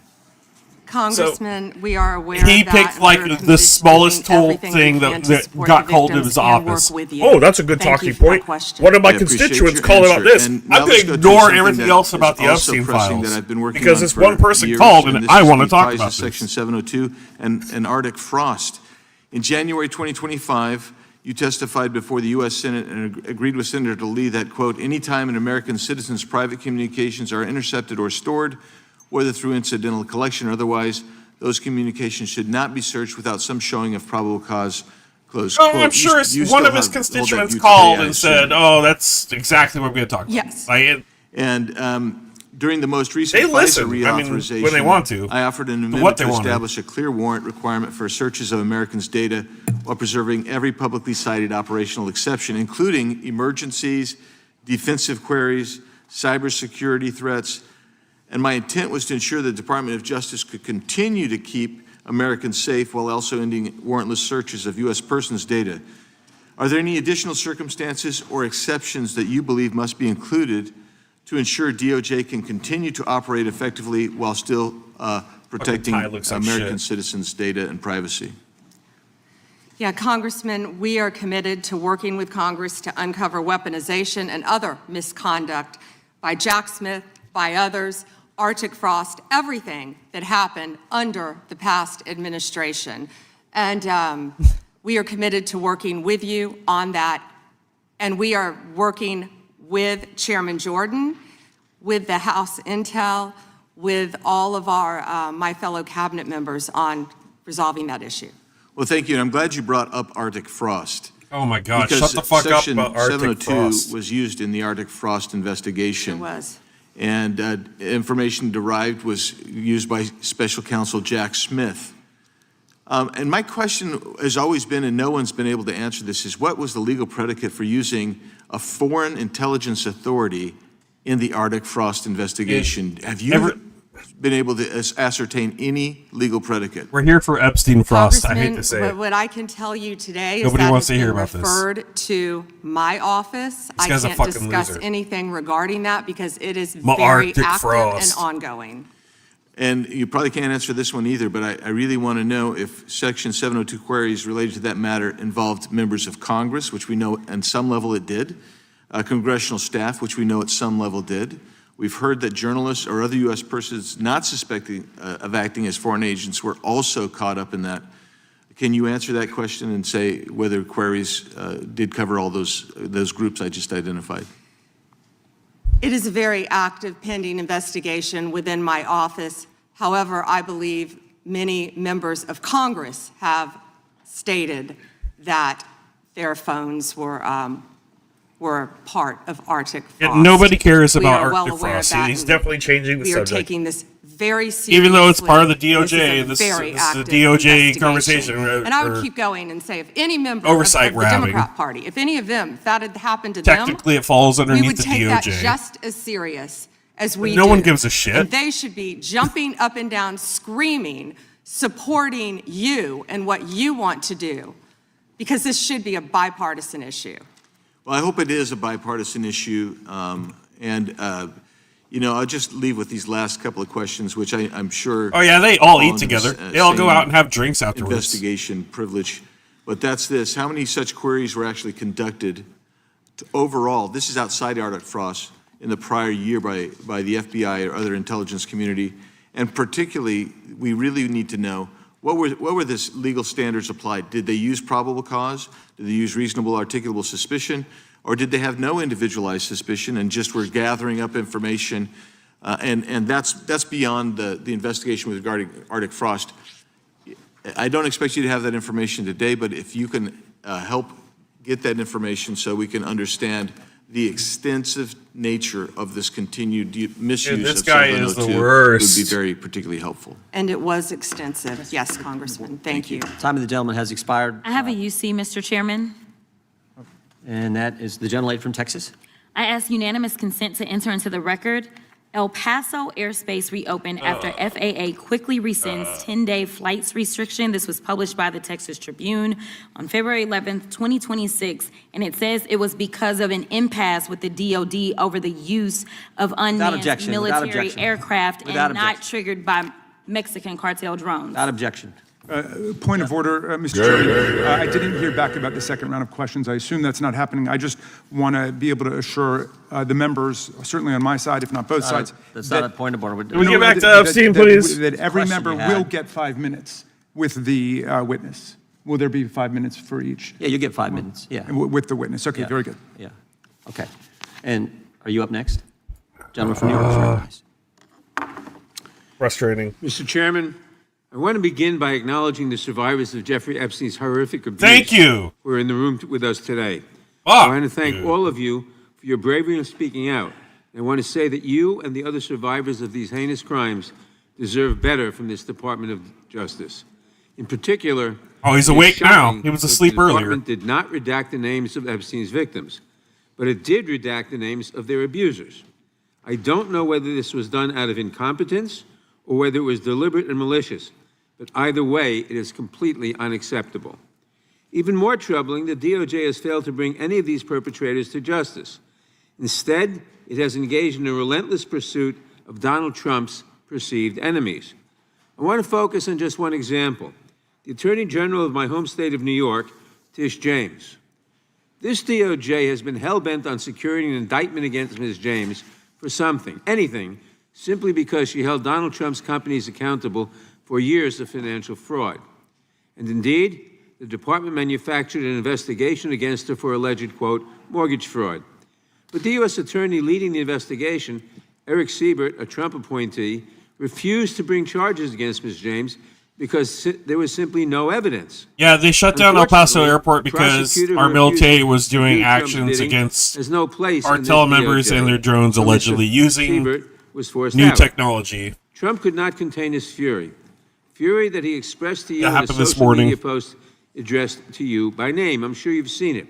Congressman, we are aware He of that. picked and like we're the committed to smallest doing tool everything thing we that, can to that support got the called to victims his and work office. with you. Oh, that's a good Thank talking you for that point. question. One of my I appreciate constituents your called about answer. this. And now I'm going let's to go to ignore something everything that else about is the also Epstein pressing files that I've been working because on this for one person years, called and and this I is want to the talk FISA about Section this. 702 and Arctic frost. In January 2025, you testified before the U.S. Senate and agreed with Senator Lee that, quote, anytime an American citizen's private communications are intercepted or stored, whether through incidental collection or otherwise, those communications should not be searched without some showing of probable cause, close Oh, quote. I'm sure You one still of his hold that constituents view called today, I and said, assume. "Oh, that's exactly what we're going to talk about." Yes. And during the most recent They FISA listen, I mean, reauthorization, when they want to. I offered an But what amendment they to want to. establish a clear warrant requirement for searches of Americans' data while preserving every publicly cited operational exception, including emergencies, defensive queries, cybersecurity threats. And my intent was to ensure the Department of Justice could continue to keep Americans safe while also ending warrantless searches of U.S. persons' data. Are there any additional circumstances or exceptions that you believe must be included to ensure DOJ can continue to operate effectively while still protecting tie looks like American shit. citizens' data and privacy? Yeah, Congressman, we are committed to working with Congress to uncover weaponization and other misconduct by Jack Smith, by others, Arctic frost, everything that happened under the past administration. And we are committed to working with you on that. And we are working with Chairman Jordan, with the House Intel, with all of our my fellow cabinet members on resolving that issue. Well, thank you. And I'm glad you brought up Arctic frost. Oh my God! Because Shut the fuck up Section about Arctic 702 frost. was used in the Arctic frost investigation. It was. And information derived was used by Special Counsel Jack Smith. And my question has always been, and no one's been able to answer this, is what was the legal predicate for using a foreign intelligence authority in the Arctic frost investigation? Have you been able to ascertain any legal predicate? We're here for Epstein frost. I hate to Congressman, say it. what I can tell you today is Nobody that wants it's to hear been about this. referred to my office. I guy's a can't fucking discuss loser. anything regarding that because it is My very Arctic active frost. and ongoing. And you probably can't answer this one either, but I really want to know if Section 702 queries related to that matter involved members of Congress, which we know at some level it did, congressional staff, which we know at some level did, We've heard that journalists or other U.S. persons not suspecting of acting as foreign agents were also caught up in that. Can you answer that question and say whether queries did cover all those groups I just identified? It is a very active pending investigation within my office. However, I believe many members of Congress have stated that their phones were part of Arctic Frost. Yeah, nobody cares We about are well Arctic aware of Frost. that, He's and definitely changing the we are subject. taking this very seriously. Even though it's part of the This DOJ, is a this very is the active DOJ investigation. conversation. And I would keep going and say, if any member Oversight of the grabbing. Democrat Party, if any of them, if that had happened to them, Technically, it falls we underneath would the take that DOJ. just as serious as we No do. one gives a shit. And they should be jumping up and down, screaming, supporting you and what you want to do, because this should be a bipartisan issue. Well, I hope it is a bipartisan issue. You know, I'll just leave with these last couple of questions, which I'm sure. Oh yeah, they all fall eat into together. this, They all go same out and have drinks afterwards. Investigation privilege. But that's this. How many such queries were actually conducted overall? This is outside Arctic Frost in the prior year by the FBI or other intelligence community. And particularly, we really need to know what were the legal standards applied? Did they use probable cause? Did they use reasonable articulable suspicion? Or did they have no individualized suspicion and just were gathering up information? And that's beyond the investigation regarding Arctic Frost. I don't expect you to have that information today, but if you can help get that information so we can understand the extensive nature of this continued misuse Dude, this of guy is 702 the worst. would be very particularly helpful. And it was extensive. Yes, Congressman. Thank you. Time of the gentleman has expired. I have a UC, Mr. Chairman. And that is the gentlelady from Texas. I ask unanimous consent to enter into the record. El Paso airspace reopened after FAA quickly rescinds 10-day flights restriction. This was published by the Texas Tribune on February 11th, 2026, and it says it was because of an impasse with the DOD over the use of unmanned objection, without military objection. aircraft Without and not objection. triggered by Mexican cartel drones. Without objection. Point of order, Mr. Chairman. I didn't hear back about the second round of questions. I assume that's not happening. I just want to be able to assure the members, certainly on my side, if not both sides. That's not a point of order. Can we get back to Epstein, please? That every Question member you had. will get 5 minutes with the witness. Will there be 5 minutes for each? Yeah, you get 5 minutes. Yeah. With the witness. Okay, Yeah. very good. Yeah. Okay. And are you up next? Gentleman from New York, is recognized. Frustrating. Mr. Chairman, I want to begin by acknowledging the survivors of Jeffrey Epstein's horrific abuse. Thank you. Who are in the room with us today. Fuck, I want to thank dude. all of you for your bravery in speaking out. And I want to say that you and the other survivors of these heinous crimes deserve better from this Department of Justice. In particular, Oh, he's it is awake now. shocking He was that asleep the earlier. department did not redact the names of Epstein's victims, but it did redact the names of their abusers. I don't know whether this was done out of incompetence or whether it was deliberate and malicious, but either way, it is completely unacceptable. Even more troubling, the DOJ has failed to bring any of these perpetrators to justice. Instead, it has engaged in a relentless pursuit of Donald Trump's perceived enemies. I want to focus on just one example. The Attorney General of my home state of New York, Tish James. This DOJ has been hell-bent on securing an indictment against Ms. James for something, anything, simply because she held Donald Trump's companies accountable for years of financial fraud. And indeed, the department manufactured an investigation against her for alleged, quote, mortgage fraud. But the U.S. attorney leading the investigation, Eric Siebert, a Trump appointee, refused to bring charges against Ms. James because there was simply no evidence. Yeah, they shut down El Paso Unfortunately, Airport the because prosecutor our who military accused was doing Trump's actions bidding against has no place in cartel this members DOJ. and their drones So Mr. allegedly using Siebert was forced new out. technology. Trump could not contain his fury. Fury that he expressed to you That in a happened this social morning. media post addressed to you by name. I'm sure you've seen it.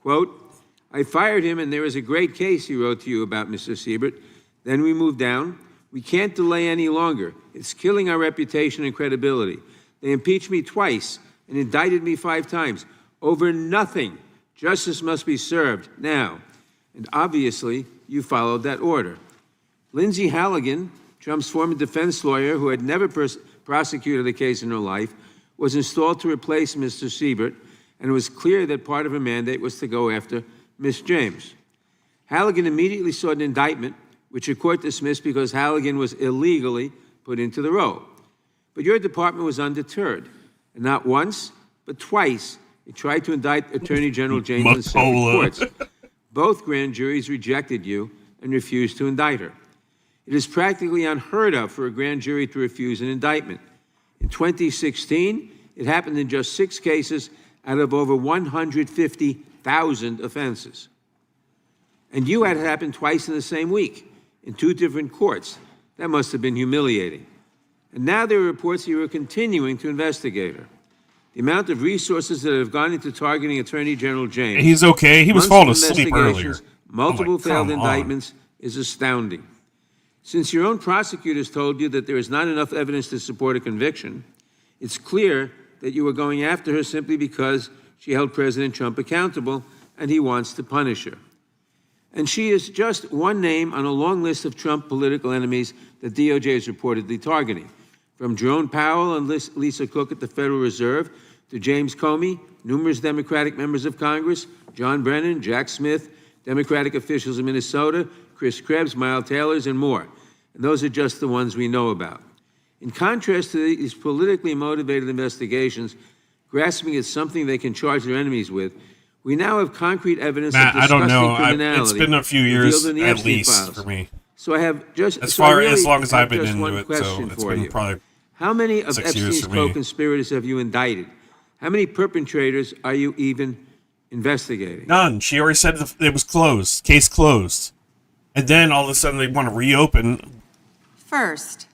Quote, I fired him and there is a great case, he wrote to you about Mr. Siebert. Then we moved down. We can't delay any longer. It's killing our reputation and credibility. They impeached me twice and indicted me 5 times over nothing. Justice must be served now. And obviously, you followed that order. Lindsay Halligan, Trump's former defense lawyer who had never prosecuted a case in her life, was installed to replace Mr. Siebert, and it was clear that part of her mandate was to go after Ms. James. Halligan immediately sought an indictment which a court dismissed because Halligan was illegally put into the role. But your department was undeterred, and not once, but twice, it tried to indict Attorney General James in separate courts. Both grand juries rejected you and refused to indict her. It is practically unheard of for a grand jury to refuse an indictment. In 2016, it happened in just 6 cases out of over 150,000 offenses. And you had it happen twice in the same week, in 2 different courts. That must have been humiliating. And now there are reports that you are continuing to investigate her. The amount of resources that have gone into targeting Attorney General James. He's okay. He was months falling of asleep earlier. investigations, multiple failed come on. indictments is astounding. Since your own prosecutors told you that there is not enough evidence to support a conviction, it's clear that you were going after her simply because she held President Trump accountable and he wants to punish her. And she is just one name on a long list of Trump political enemies that DOJ is reportedly targeting. From Jerome Powell and Lisa Cook at the Federal Reserve to James Comey, numerous Democratic members of Congress, John Brennan, Jack Smith, Democratic officials in Minnesota, Chris Krebs, Miles Taylors, and more. And those are just the ones we know about. In contrast to these politically motivated investigations, grasping at something they can charge their enemies with, we now have concrete evidence Matt, of I don't disgusting know. criminality. It's been a few years revealed in the at Epstein least files. for me. So I have just As so I far really as long as have I've been just into one it, so question it's for been you. probably How many of 6 years Epstein's for me. co-conspirators have you indicted? How many perpetrators are you even investigating? None. She already said it was closed. Case closed. And then all of a sudden they want to reopen. First,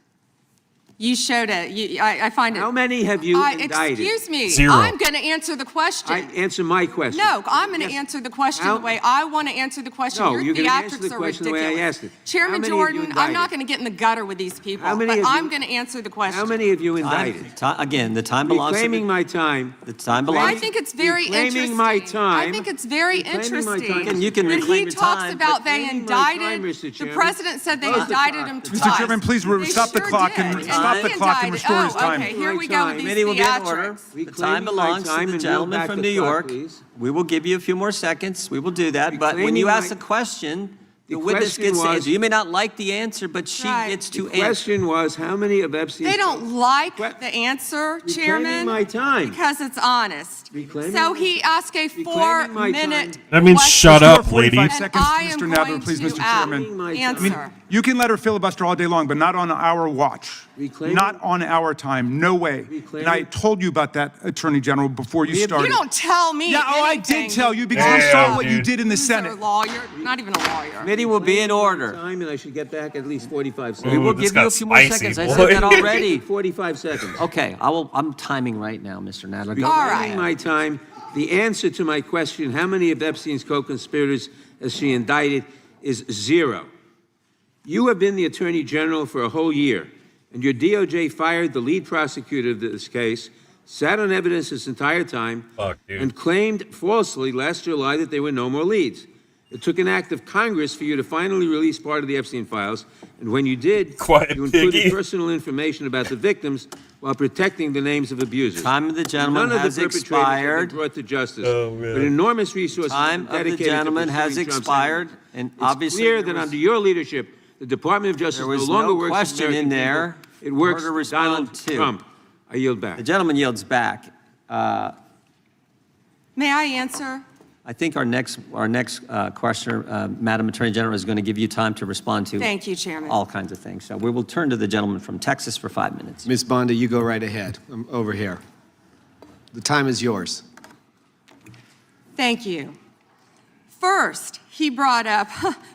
you showed it. I find it. How many have you indicted? Excuse me. 0. I'm going to answer the question. Answer my question. No, I'm going to Yes. answer the question How- the way I want to answer the question. No, Your you're gonna answer theatrics the are question the way I ridiculous. asked it. Chairman How many have you Jordan, I'm indicted? not going to get in the gutter with these people, How many but have you- I'm going to answer the question. How many have you indicted? Again, the time belongs to Reclaiming my time. the time Well, I belongs. think it's very Reclaiming interesting. my time. I think it's very Reclaiming my interesting. time. And you can when reclaim he your talks time, about but they reclaiming my indicted, time, Mr. the Chairman. president said they Close the indicted clock. him Mr. twice. Mr. Chairman, please They stop the sure clock did. and And stop he the clock and indicted- restore his time. Okay, here we go with these Committee will be in order. theatrics. The Reclaiming time my belongs time to the and gentleman yield from back New the clock, York. please. We will give you a few more seconds. We will do that. But when you Reclaiming ask my- a question, the The witness question gets to was- answer. You may not like the answer, but she Right. gets The to answer. question was, how many of Epstein's... They don't like Que- the answer, Reclaiming Chairman, my time. because it's honest. Reclaiming So my- he asked a Reclaiming my 4-minute time. That means question. shut up, Restore lady. 45 And seconds, I Mr. am Nadler, going please, to Mr. Chairman. answer. You can let her filibuster all day long, but not on our watch. Reclaiming- Not on our time. No way. And I told you about that, Attorney General, before you started. You don't tell me Yeah, oh, I anything. did tell you because I Damn, saw what you dude. did in the Who's a Senate. lawyer, not even a lawyer. Committee will be in order. Time, and I should get back at least 45 We seconds. will this give you got a few more spicy, seconds. I boy. said that already. 45 seconds. Okay, I'm timing right now, Mr. Nadler. Go All ahead. right. Reclaiming my time. The answer to my question, how many of Epstein's co-conspirators has she indicted, is 0. You have been the Attorney General for a whole year, and your DOJ fired the lead prosecutor of this case, sat on evidence this entire time, Fuck, dude. and claimed falsely last July that there were no more leads. It took an act of Congress for you to finally release part of the Epstein files, and when you did, Quiet you included piggy. personal information about the victims while protecting the names of abusers. Time of the gentleman None has of the perpetrators have expired. been brought to justice. Oh, man. But enormous resources Time have been of the dedicated to gentleman has pursuing Trump's expired, enemies. and It's obviously clear there that was- under your leadership, the Department of Justice There no was longer no works for question American in there people. It works for her to for Donald respond to. Trump. I yield back. The gentleman yields back. May I answer? I think our next questioner, Madam Attorney General, is going to give you time to respond to Thank you, Chairman. all kinds of things. So we will turn to the gentleman from Texas for 5 minutes. Ms. Bondi, you go right ahead. I'm over here. The time is yours. Thank you. First, he brought up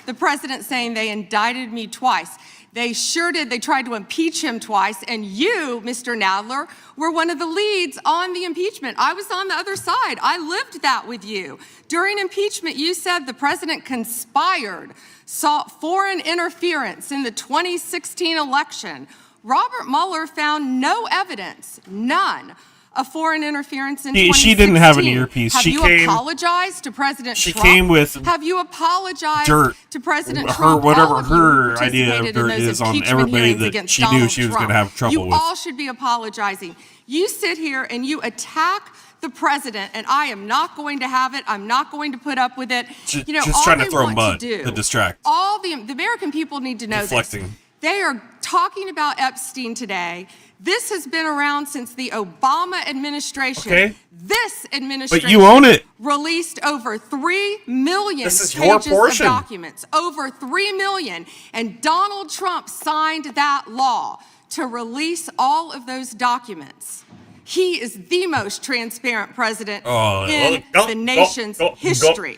the president saying they indicted me twice. They sure did. They tried to impeach him twice. And you, Mr. Nadler, were one of the leads on the impeachment. I was on the other side. I lived that with you. During impeachment, you said the president conspired, sought foreign interference in the 2016 election. Robert Mueller found no evidence, none, of foreign interference in 2016. She didn't have an earpiece. Have She you came- apologized to President she Trump? came with Have you apologized dirt. to President Her- Trump? whatever All of you her who idea of participated in dirt those is on impeachment everybody hearings that against she knew Donald she was Trump. gonna have trouble you with. all should be apologizing. You sit here and you attack the president, and I am not going to have it. I'm not going to put up with it. Just all trying to they throw want mud do, to distract. All the American people need to know Deflecting. this. They are talking about Epstein today. This has been around since the Obama administration. Okay. This administration But you own it. released over 3 million This is your pages of portion. documents. Over 3 million. And Donald Trump signed that law to release all of those documents. He is the most transparent president in the nation's history.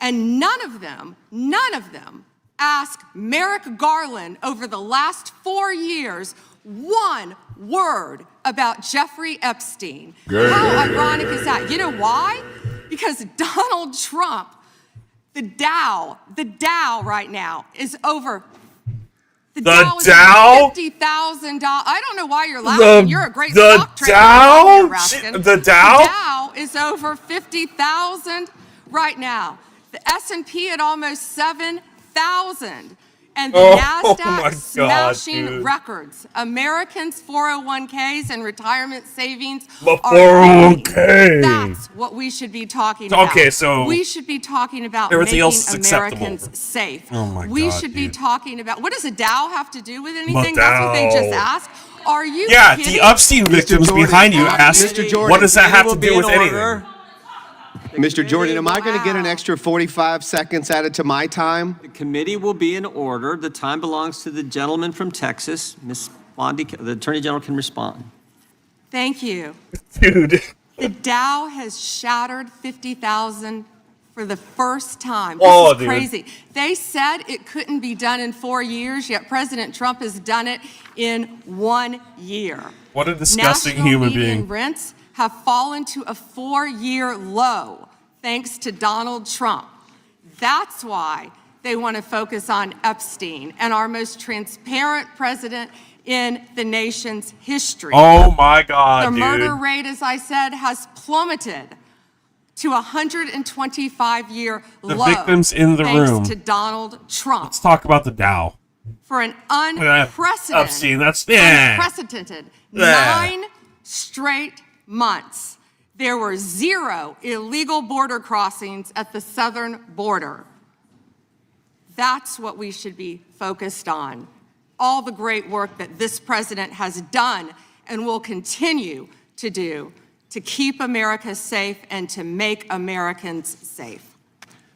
And none of them asked Merrick Garland over the last 4 years one word about Jeffrey Epstein. How ironic is that? You know why? Because Donald Trump, the Dow right now is over. The Dow is over $50,000. I don't know why you're laughing. You're a great stock trader. The Dow? The Dow is over 50,000 right now. The S&P at almost 7,000. And the NASDAQ smashing records. Americans' 401ks and retirement savings are That's what we should be talking about. Okay, so we should be talking about everything making else is Americans acceptable. safe. Oh my we God, should be dude. talking about, what does a Dow have to do with anything? That's what they just asked. Are you kidding? the Epstein victims Jordan, behind you asked, Mr. Jordan, what does that have to will be do with in anything? order. Mr. Jordan, am I going to get an extra 45 seconds added to my time? The committee will be in order. The time belongs to the gentleman from Texas. Ms. Bondi, the Attorney General can respond. Thank you. Dude. The Dow has shattered 50,000 for the first time. Oh, This is dude. crazy. They said it couldn't be done in 4 years, yet President Trump has done it in 1 year. What a disgusting National human median being. rents have fallen to a 4-year low thanks to Donald Trump. That's why they want to focus on Epstein and our most transparent president in the nation's history. Oh my God, The dude. murder rate, as I said, has plummeted to a 125-year The low. victims in the thanks room. to Donald Trump. Let's talk about the Dow. For an unprecedented, Epstein, that's unprecedented Yeah. 9 straight months, there were 0 illegal border crossings at the southern border. That's what we should be focused on. All the great work that this president has done and will continue to do to keep America safe and to make Americans safe.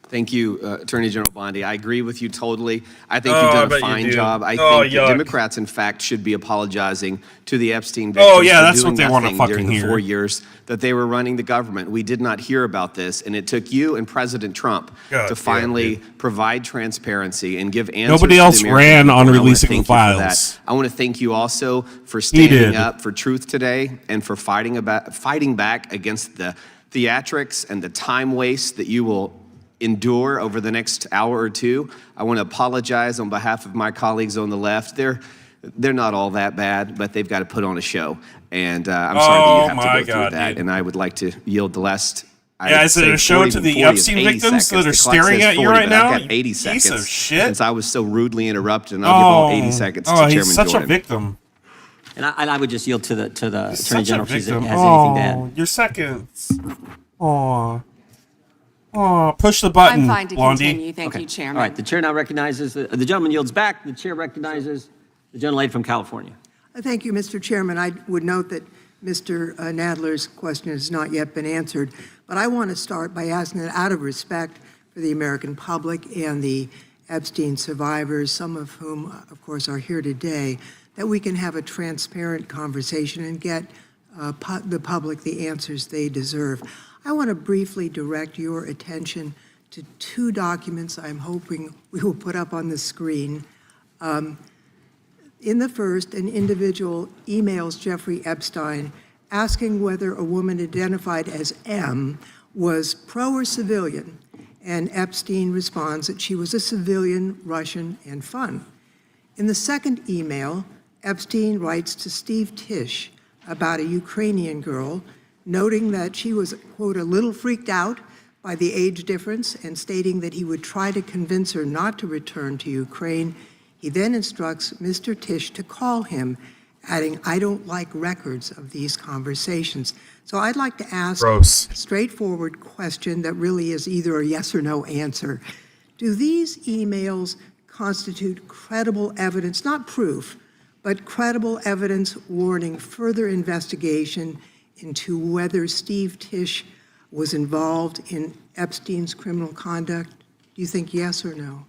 Thank you, Attorney General Bondi. I agree with you totally. I think you've done a fine job. I think the yuck. Democrats, in fact, should be apologizing to the Epstein victims yeah, for that's doing what they wanna nothing fucking during the hear. 4 years that they were running the government. We did not hear about this, and it took you and President Trump God, to yeah, finally dude. provide transparency and give answers Nobody to the else American ran people, on and I wanna releasing the thank you for that. files. I want to thank you also for standing did. up for truth today and for fighting back against the theatrics and the time waste that you will endure over the next hour or two. I want to apologize on behalf of my colleagues on the left. They're not all that bad, but they've got to put on a show. And I'm sorry that you have to my go through God, that. dude. And I would like to yield the last. Yeah, is it a show to the Epstein victims that are staring at you right now? I've got 80 You seconds. piece of shit. Since I was so rudely interrupted, and I'll give all 80 seconds to Chairman he's such Jordan. a victim. And I would just yield to the Attorney Such a General if she has victim. anything to add. Your seconds. Push the button, I'm fine to Blondie. continue. Thank you, Chairman. All right, the chair now recognizes, the gentleman yields back. The chair recognizes the gentlelady from California. Thank you, Mr. Chairman. I would note that Mr. Nadler's question has not yet been answered, but I want to start by asking that out of respect for the American public and the Epstein survivors, some of whom, of course, are here today, that we can have a transparent conversation and get the public the answers they deserve. I want to briefly direct your attention to 2 documents I'm hoping we will put up on the screen. In the first, an individual emails Jeffrey Epstein asking whether a woman identified as M was pro or civilian, and Epstein responds that she was a civilian, Russian, and fun. In the second email, Epstein writes to Steve Tisch about a Ukrainian girl, noting that she was, quote, a little freaked out by the age difference and stating that he would try to convince her not to return to Ukraine. He then instructs Mr. Tisch to call him adding, I don't like records of these conversations. So I'd like to ask Gross. a straightforward question that really is either a yes or no answer. Do these emails constitute credible evidence, not proof, but credible evidence warning further investigation into whether Steve Tisch was involved in Epstein's criminal conduct? Do you think yes or no?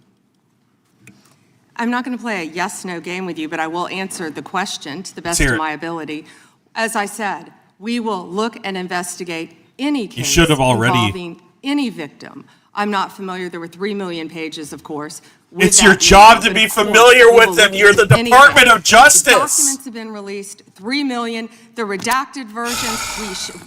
I'm not going to play a yes-no game with you, but I will answer the question to the best of my ability. As I said, we will look and investigate any case should have already. involving any victim. I'm not familiar. There were 3 million pages, of course. with It's that your email, job to but be of course, familiar we with will them. look You're the into anything. Department of Justice. The documents have been released, 3 million. The redacted versions,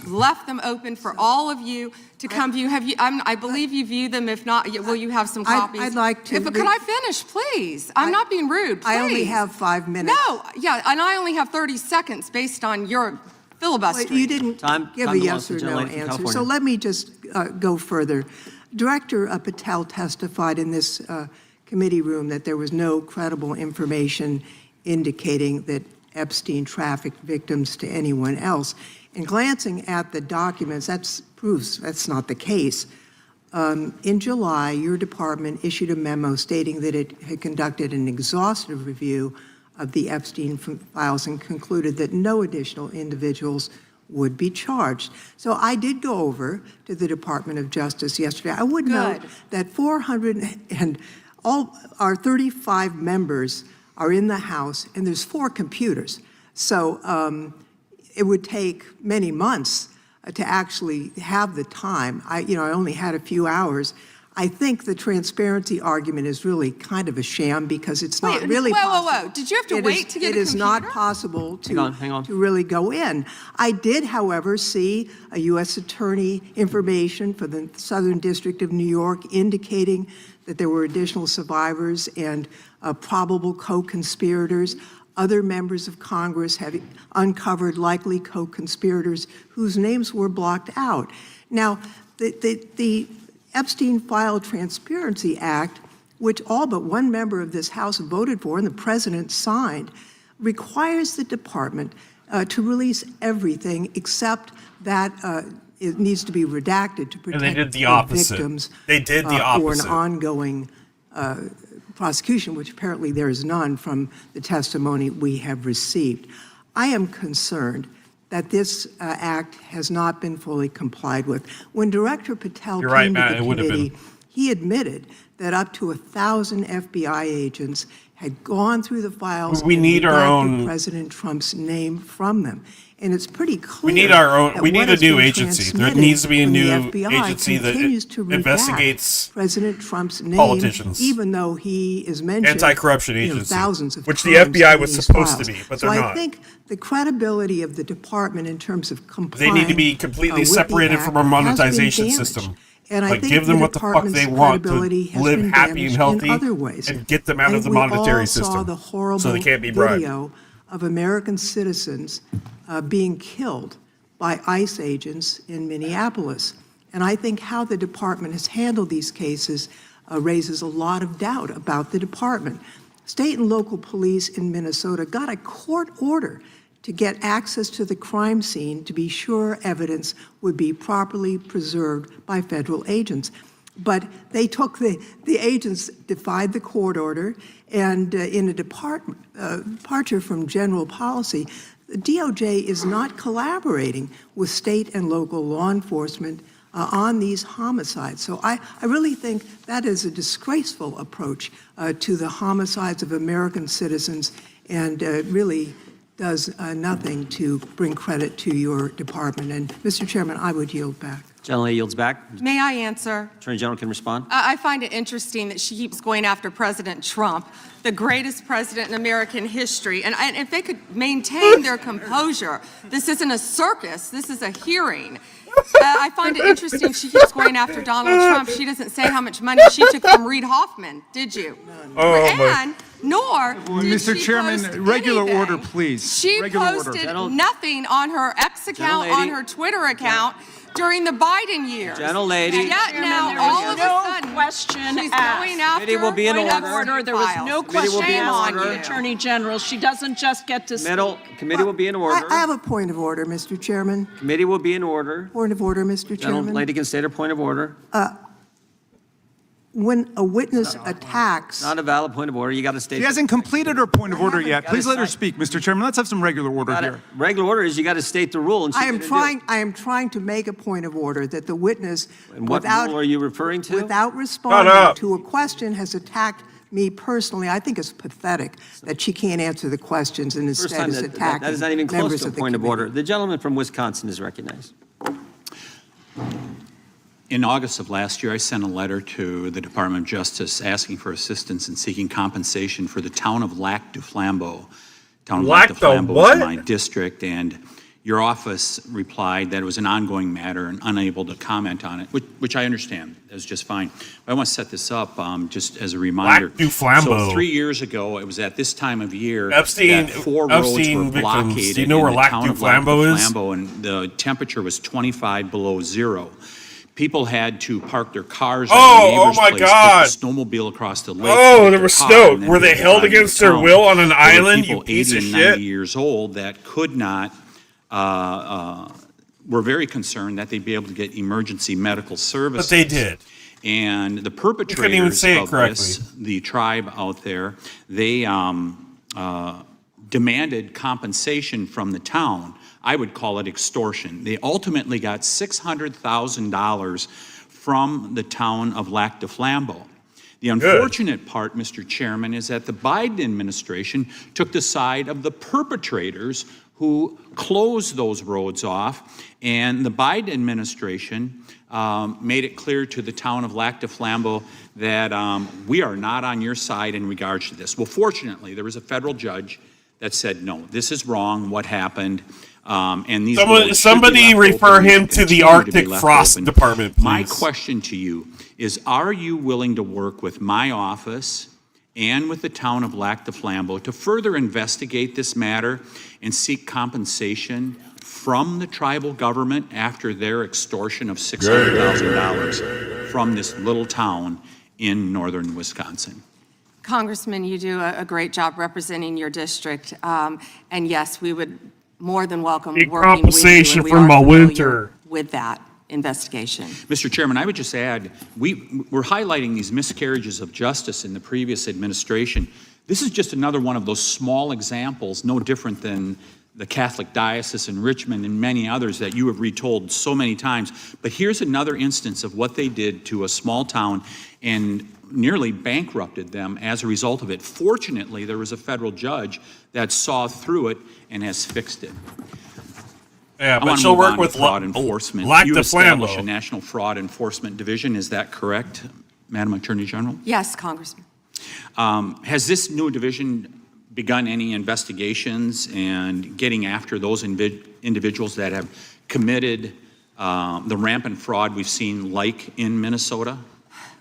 we left them open for all of you to come view. Have you? I believe you view them. If not, will you have some copies? I'd like to. But could I finish, please? I'm not being rude. Please. I only have 5 minutes. No, yeah, and I only have 30 seconds based on your filibustering. But you didn't give a yes or no Gentlelady from answer. California. So let me just go further. Director Patel testified in this committee room that there was no credible information indicating that Epstein trafficked victims to anyone else. And glancing at the documents, that proves that's not the case. In July, your department issued a memo stating that it had conducted an exhaustive review of the Epstein files and concluded that no additional individuals would be charged. So I did go over to the Department of Justice yesterday. I would note that 400 and all our 35 members are in the House, and there's 4 computers. So it would take many months to actually have the time. I only had a few hours. I think the transparency argument is really kind of a sham because it's not really possible. Whoa. Did you have to wait to get a computer? It is not possible to, Hang on. to really go in. I did, however, see a U.S. attorney information for the Southern District of New York indicating that there were additional survivors and probable co-conspirators. Other members of Congress have uncovered likely co-conspirators whose names were blocked out. Now, the Epstein File Transparency Act, which all but one member of this House voted for and the president signed, requires the department to release everything except that it needs to be redacted to protect And they did the opposite. victims. They did the For an opposite. ongoing prosecution, which apparently there is none from the testimony we have received. I am concerned that this act has not been fully complied with. When Director Patel You're right, came Matt, to it the would have committee, been. he admitted that up to 1,000 FBI agents had gone through the files We and need our redacted own- President Trump's name from them. And it's pretty clear. We need our own. that We need what a has new been agency. There transmitted needs to be a from the new FBI agency that continues to redact investigates President Trump's name, politicians. even though he is mentioned Anti-corruption agency, thousands of which the times FBI in was these supposed to files. be, but so they're I not. think the credibility of the department in terms of They complying need to be completely with the separated act from our has been monetization damaged. system. And I Like, think give them the what the fuck department's they want to credibility has live been happy and damaged healthy in other ways. and get them out of the We all monetary saw system the horrible so they can't be bribed. video of American citizens being killed by ICE agents in Minneapolis. And I think how the department has handled these cases raises a lot of doubt about the department. State and local police in Minnesota got a court order to get access to the crime scene to be sure evidence would be properly preserved by federal agents. But they took the agents defied the court order, and in a departure from general policy, the DOJ is not collaborating with state and local law enforcement on these homicides. So I really think that is a disgraceful approach to the homicides of American citizens, and really does nothing to bring credit to your department. And Mr. Chairman, I would yield back. Gentlelady yields back. May I answer? Attorney General can respond. I find it interesting that she keeps going after President Trump, the greatest president in American history. And if they could maintain their composure, this isn't a circus, this is a hearing. I find it interesting she keeps going after Donald Trump. She doesn't say how much money she took from Reid Hoffman, did you? And nor did Mr. she Chairman, post regular anything. order, please. She Regular order. posted nothing on her X account, on her Twitter account, during the Biden years. Gentlelady. Yet now, There all was of no a sudden, question she's asked. going after Committee will be in Point of order. order. There was no Committee will be question in on order. the Attorney General. She doesn't just get to speak. Committee will be in order. I have a point of order, Mr. Chairman. Committee will be in order. Point of order, Mr. Chairman. Gentlelady can state her point of order. When a witness attacks, Not a valid point of order. You got to state. She hasn't completed her point of order haven't yet. got Please a let her site. speak, Mr. Chairman. Let's have some regular order here. Regular order is you got to state the rule. And she I am didn't do it. trying to make a point of order that the witness, And what without, rule are you referring to? without Shut responding up. to a question, has attacked me personally. I think it's pathetic that she can't answer the questions and First instead time is that attacking is not even close members to a of the point of committee. order. The gentleman from Wisconsin is recognized. In August of last year, I sent a letter to the Department of Justice asking for assistance in seeking compensation for the town of Lac du Flambeau. Town of Lac du Flambeau is my district, and your office replied that it was an ongoing matter and unable to comment on it, which I understand. That was just fine. But I want to set this up just as a reminder. Lac du Flambeau. So 3 years ago, it was at this time of year Epstein- that 4 roads Epstein were victims. blockaded Do you know in where the Lac town du of Lac Flambeau du is? Flambeau, and the temperature was 25 below zero. People had to park their cars at Oh, a neighbor's oh my place, God. take the snowmobile across the lake. Oh, take they their were car, stoked. and then Were they take the held drive against to their town. will on an There were island, you people piece 80 of and shit? 90 years old that could not, were very concerned that they'd be able to get emergency medical services. But they did. And the even perpetrators say it of correctly. this, the tribe out there, they demanded compensation from the town. I would call it extortion. They ultimately got $600,000 from the town of Lac du Flambeau. The unfortunate part, Mr. Chairman, is that the Biden administration took the side of the perpetrators who closed those roads off, and the Biden administration made it clear to the town of Lac du Flambeau that we are not on your side in regards to this. Well, fortunately, there was a federal judge that said, no, this is wrong, what happened, and these roads should be Somebody left refer open, him and to the continue be Arctic left Frost open. Department, My please. question to you is, are you willing to work with my office and with the town of Lac du Flambeau to further investigate this matter and seek compensation from the tribal government after their extortion of $600,000 from this little town in northern Wisconsin? Congressman, you do a great job representing your district. And yes, we would more than welcome Big working with you. compensation and we for are my familiar winter. with that investigation. Mr. Chairman, I would just add, we're highlighting these miscarriages of justice in the previous administration. This is just another one of those small examples, no different than the Catholic Diocese in Richmond and many others that you have retold so many times. But here's another instance of what they did to a small town and nearly bankrupted them as a result of it. Fortunately, there was a federal judge that saw through it and has fixed it. Yeah, I but want to she'll move work on with to fraud enforcement. Lac You du established a Flambeau. National Fraud Enforcement Division, is that correct, Madam Attorney General? Yes, Congressman. Has this new division begun any investigations and getting after those individuals that have committed the rampant fraud we've seen, like in Minnesota?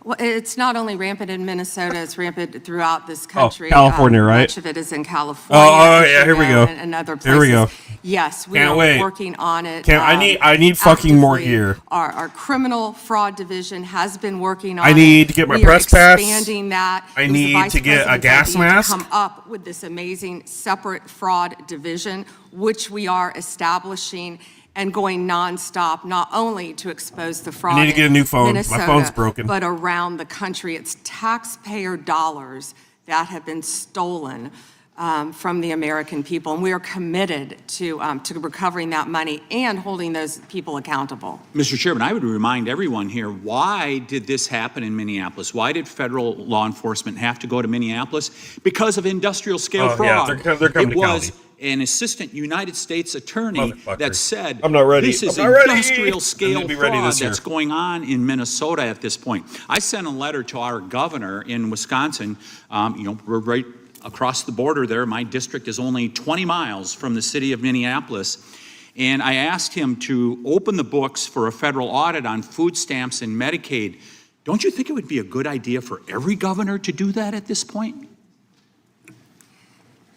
Well, it's not only rampant in Minnesota, it's rampant throughout this country. California, right? Much of it is in California. Oh, as yeah, you here we know, go. And other places. Here we go. Yes, we Can't are wait. working on it. I need fucking more actively. gear. Our criminal fraud division has been working on I it. need to get my We are press pass. expanding that. I It was the need Vice to get a President's gas idea mask. to come up with this amazing separate fraud division, which we are establishing and going nonstop, not only to expose the fraud I need to get a new phone. My in Minnesota, phone's broken. but around the country. It's taxpayer dollars that have been stolen from the American people, and we are committed to recovering that money and holding those people accountable. Mr. Chairman, I would remind everyone here, why did this happen in Minneapolis? Why did federal law enforcement have to go to Minneapolis? Because of industrial scale Oh, yeah, fraud. they're coming It to was Cali. an assistant United States attorney Motherfucker. that said, I'm not ready. this is I'm not ready. industrial I'm scale gonna be ready fraud this year. that's going on in Minnesota at this point. I sent a letter to our governor in Wisconsin. We're right across the border there. My district is only 20 miles from the city of Minneapolis. And I asked him to open the books for a federal audit on food stamps and Medicaid. Don't you think it would be a good idea for every governor to do that at this point?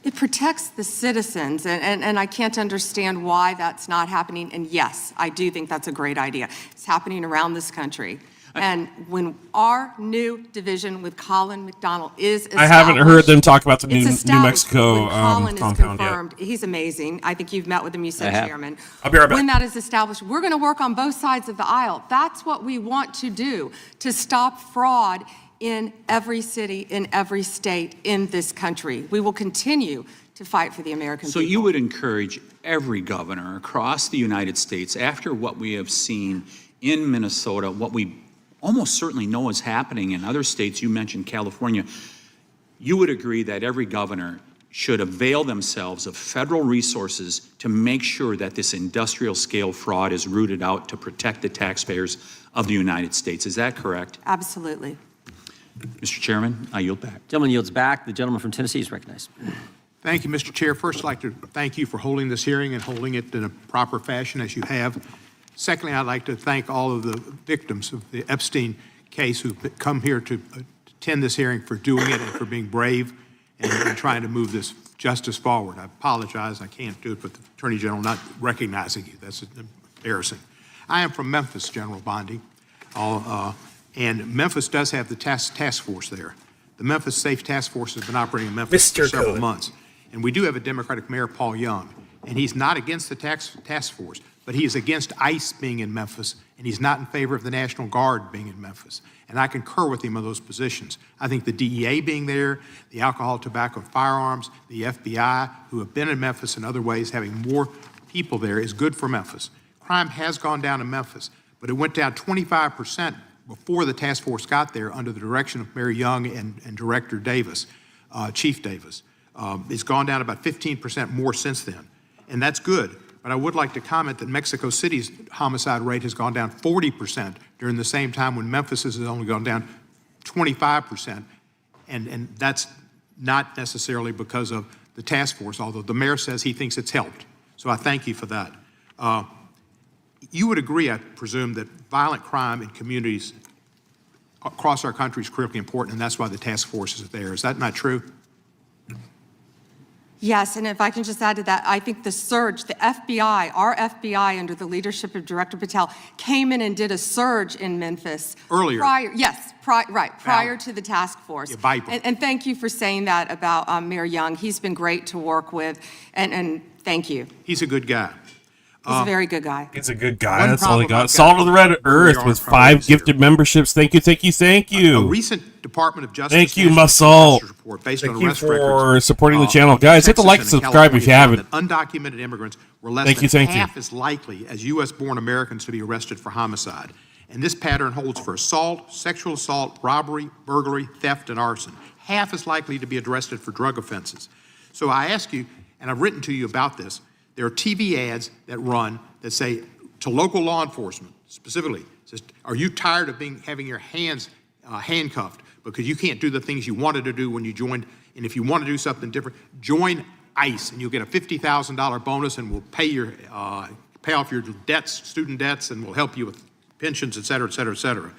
It protects the citizens, and I can't understand why that's not happening. And yes, I do think that's a great idea. It's happening around this country. And when our new division with Colin McDonald is established, I haven't heard them talk about the New Mexico when Colin is compound confirmed, he's amazing. I think you've met with him, you said, Chairman. I'll be right back. When that is established, we're going to work on both sides of the aisle. That's what we want to do, to stop fraud in every city, in every state in this country. We will continue to fight for the American So people. you would encourage every governor across the United States, after what we have seen in Minnesota, what we almost certainly know is happening in other states, you mentioned California, you would agree that every governor should avail themselves of federal resources to make sure that this industrial scale fraud is rooted out to protect the taxpayers of the United States. Is that correct? Absolutely. Mr. Chairman, I yield back. Gentleman yields back. The gentleman from Tennessee is recognized. Thank you, Mr. Chair. First, I'd like to thank you for holding this hearing and holding it in a proper fashion as you have. Secondly, I'd like to thank all of the victims of the Epstein case who've come here to attend this hearing, for doing it and for being brave and trying to move this justice forward. I apologize, I can't do it with the Attorney General not recognizing you. That's embarrassing. I am from Memphis, General Bondi, and Memphis does have the task force there. The Memphis Safe Task Force has been operating in Memphis for several months. And we do have a Democratic Mayor, Paul Young, and he's not against the task force, but he is against ICE being in Memphis, and he's not in favor of the National Guard being in Memphis. And I concur with him on those positions. I think the DEA being there, the alcohol, tobacco, and firearms, the FBI, who have been in Memphis in other ways, having more people there is good for Memphis. Crime has gone down in Memphis, but it went down 25% before the task force got there under the direction of Mayor Young and Director Davis, Chief Davis. It's gone down about 15% more since then, and that's good. But I would like to comment that Mexico City's homicide rate has gone down 40% during the same time, when Memphis has only gone down 25%. And that's not necessarily because of the task force, although the mayor says he thinks it's helped. So I thank you for that. You would agree, I presume, that violent crime in communities across our country is critically important, and that's why the task force is there. Is that not true? Yes, and if I can just add to that, I think the surge, the FBI, our FBI under the leadership of Director Patel, came in and did a surge in Memphis. Earlier. Prior to the task force. Yeah, and thank you for saying that about Mayor Young. He's been great to work with, and thank you. He's a good guy. He's a very good guy. He's a good guy. That's all he got. Salt of the Red Earth with 5 gifted memberships. Thank you, thank you, thank you. A recent Department of Justice Thank you, National Muscle. Justice report based Thank on you arrest for records, supporting the channel. Guys, hit the Texas like and and in subscribe if you California haven't. found that undocumented immigrants were less Thank than you, thank you. half as likely as U.S.-born Americans to be arrested for homicide. And this pattern holds for assault, sexual assault, robbery, burglary, theft, and arson. Half as likely to be arrested for drug offenses. So I ask you, and I've written to you about this, there are TV ads that run that say to local law enforcement, specifically, says, are you tired of having your hands handcuffed because you can't do the things you wanted to do when you joined, and if you want to do something different, join ICE, and you'll get a $50,000 bonus, and we'll pay off your debts, student debts, and we'll help you with pensions, et cetera, et cetera, et cetera.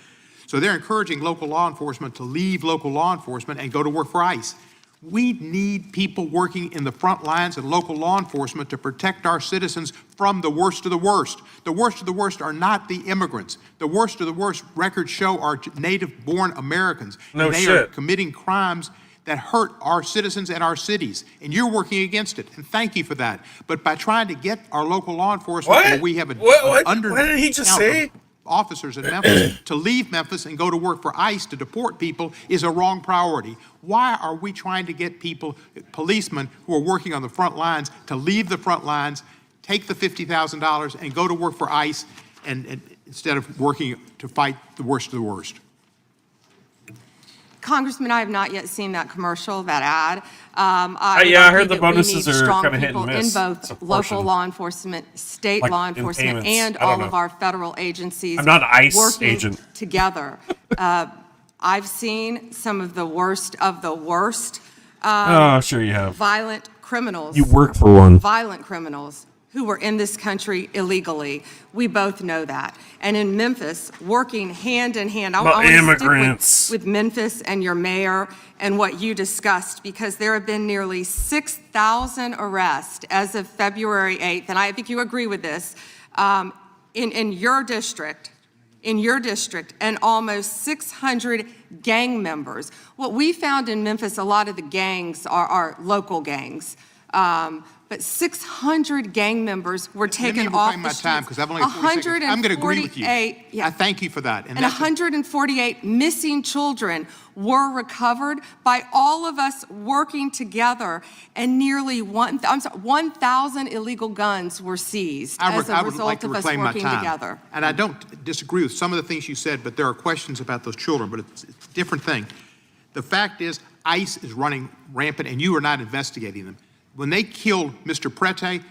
So they're encouraging local law enforcement to leave local law enforcement and go to work for ICE. We need people working in the front lines and local law enforcement to protect our citizens from the worst of the worst. The worst of the worst are not the immigrants. The worst of the worst records show are native-born Americans. No and they shit. are committing crimes that hurt our citizens and our cities. And you're working against it. And thank you for that. But by trying to get our local law enforcement, where we have an under What did he just say? officers in Memphis to leave Memphis and go to work for ICE to deport people is a wrong priority. Why are we trying to get people, policemen who are working on the front lines, to leave the front lines, take the $50,000 and go to work for ICE and instead of working to fight the worst of the worst? Congressman, I have not yet seen that commercial, that ad. I heard the bonuses are kind hit and miss. in It's a both portion. local law enforcement, state Like law in enforcement, payments. and I don't all know. of our federal agencies. I'm not an ICE working agent. together. I've seen some of the worst of the worst Oh, sure you have. violent criminals. You work for one. Violent criminals who were in this country illegally. We both know that. And in Memphis, working hand in hand, I want to immigrants. stick with Memphis and your mayor and what you discussed, because there have been nearly 6,000 arrests as of February 8th, and I think you agree with this, in your district, and almost 600 gang members. What we found in Memphis, a lot of the gangs are local gangs. But 600 gang members were taken off the streets. time because I've only 40 seconds. I'm going to agree with you. Yeah. I thank you for that. And 148 missing children were recovered by all of us working together, and nearly 1,000 illegal guns were seized as a result of us working together. And I don't disagree with some of the things you said, but there are questions about those children, but it's a different thing. The fact is, ICE is running rampant, and you are not investigating them. When they killed Mr. Prete,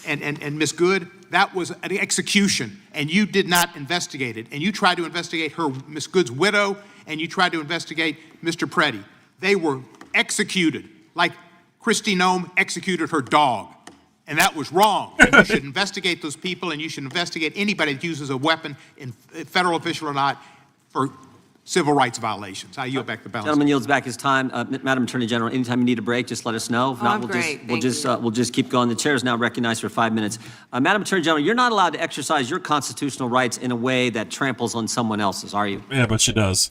and Miss Good, that was an execution, and you did not investigate it. And you tried to investigate her, Miss Good's widow, and you tried to investigate Mr. Prete. They were executed like Kristi Noem executed her dog. And that was wrong. And you should investigate those people, and you should investigate anybody that uses a weapon, federal official or not, for civil rights violations. I yield back the balance. Gentleman yields back his time. Madam Attorney General, anytime you need a break, just let us know. If not, we'll just keep going. The chair is now recognized for 5 minutes. Madam Attorney General, you're not allowed to exercise your constitutional rights in a way that tramples on someone else's, are you? Yeah, but she does.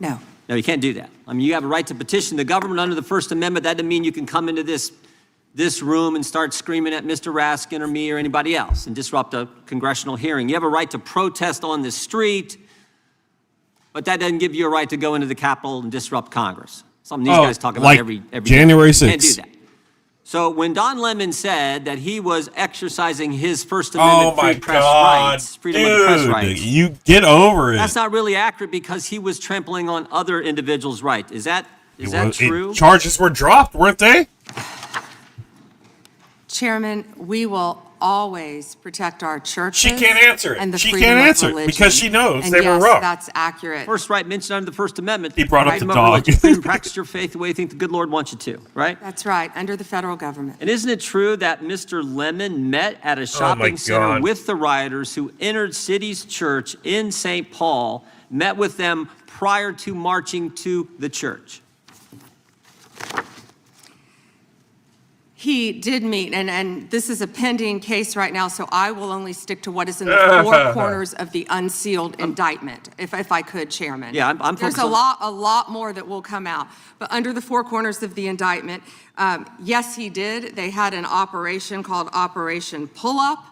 No. No, you can't do that. I mean, you have a right to petition the government under the First Amendment. That doesn't mean you can come into this room and start screaming at Mr. Raskin or me or anybody else and disrupt a congressional hearing. You have a right to protest on the street, but that doesn't give you a right to go into the Capitol and disrupt Congress. Something these guys talk about like every January 6th. You can't do that. So when Don Lemon said that he was exercising his First Amendment freedom of the press rights, you get over it. that's not really accurate because he was trampling on other individuals' rights. Is that true? Charges were dropped, weren't they? Chairman, we will always protect our churches. She can't answer it. And the She freedom can't of answer it religion. because she knows And they were yes, wrong. that's accurate. First right mentioned under the First Amendment. He brought up freedom the of dog. religion. Freedom to practice your faith the way you think the good Lord wants you to, right? That's right, under the federal government. And isn't it true that Mr. Lemon met at a shopping center with the rioters who entered City's church in St. Paul, met with them prior to marching to the church? He did meet, and this is a pending case right now, so I will only stick to what is in the four corners of the unsealed indictment, if I could, Chairman. Yeah, I'm There's a lot more that will come out. But under the four corners of the indictment, yes, he did. They had an operation called Operation Pull-Up.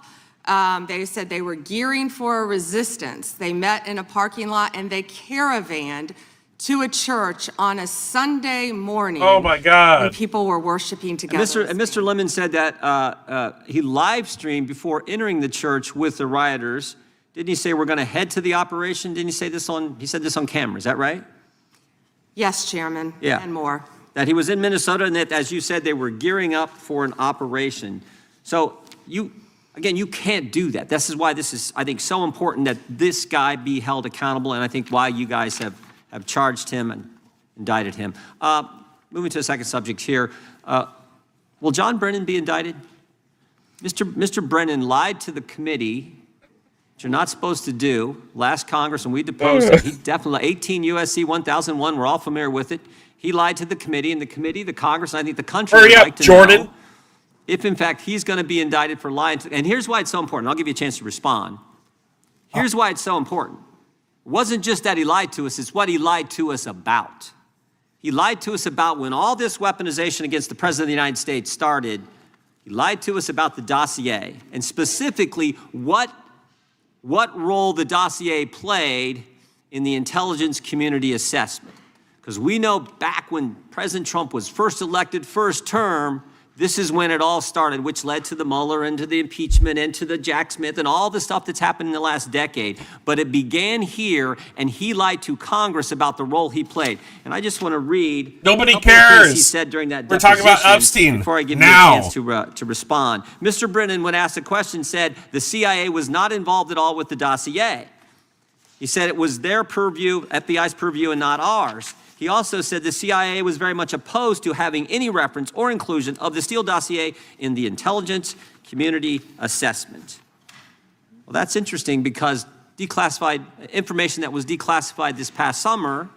They said they were gearing for a resistance. They met in a parking lot, and they caravanned to a church on a Sunday morning. Oh my God! When people were worshiping together. And Mr. Lemon said that he live streamed before entering the church with the rioters. Didn't he say we're going to head to the operation? Didn't he say this on? He said this on camera. Is that right? Yes, Chairman. Yeah. And more. That he was in Minnesota, and that, as you said, they were gearing up for an operation. So you can't do that. This is why this is, I think, so important that this guy be held accountable, and I think why you guys have charged him and indicted him. Moving to a second subject here. Will John Brennan be indicted? Mr. Brennan lied to the committee, which you're not supposed to do. Last Congress, when we deposed him, he definitely, 18 U.S.C. 1001, we're all familiar with it. He lied to the committee, and the Congress, and I think the country would like to know if, in fact, he's going to be indicted for lying. And here's why it's so important. I'll give you a chance to respond. Here's why it's so important. It wasn't just that he lied to us, it's what he lied to us about. He lied to us about when all this weaponization against the President of the United States started. He lied to us about the dossier, and specifically what role the dossier played in the intelligence community assessment. Because we know back when President Trump was first elected, first term, this is when it all started, which led to the Mueller and to the impeachment and to the Jack Smith and all the stuff that's happened in the last decade. But it began here, and he lied to Congress about the role he played. And I just want to read Nobody a couple cares. of things he said during that We're talking about deposition Epstein before I give now. you a chance to respond. Mr. Brennan, when asked a question, said the CIA was not involved at all with the dossier. He said it was their purview, FBI's purview, and not ours. He also said the CIA was very much opposed to having any reference or inclusion of the Steele dossier in the intelligence community assessment. Well, that's interesting because declassified information that was declassified this past summer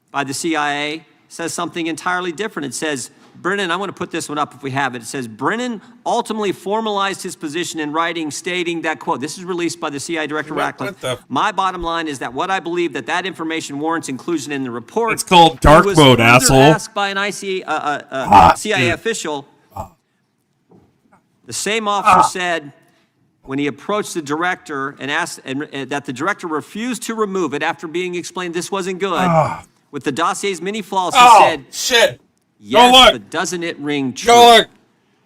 by the CIA says something entirely different. It says, Brennan, I want to put this one up if we have it. It says, Brennan ultimately formalized his position in writing, stating that, quote, this is released by the CIA Director Ratcliffe. My bottom line is that what I believe that information warrants inclusion in the report. It's called dark mode, asshole. Asked by an CIA official. The same officer said when he approached the director and asked that the director refused to remove it after being explained this wasn't good. With the dossier's many flaws, he said, shit. yes, but doesn't it ring true?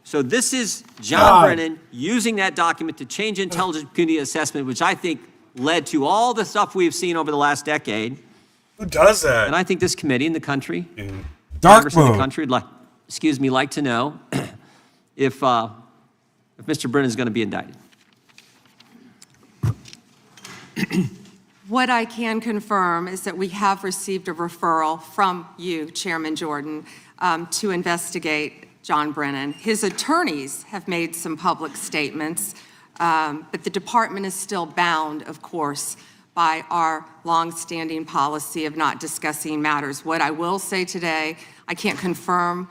So this is John Brennan using that document to change intelligence community assessment, which I think led to all the stuff we've seen over the last decade. Who does that? And I think this committee in the country, Dark Congress in the mode. country, like to know if Mr. Brennan is going to be indicted. What I can confirm is that we have received a referral from you, Chairman Jordan, to investigate John Brennan. His attorneys have made some public statements, but the department is still bound, of course, by our longstanding policy of not discussing matters. What I will say today, I can't confirm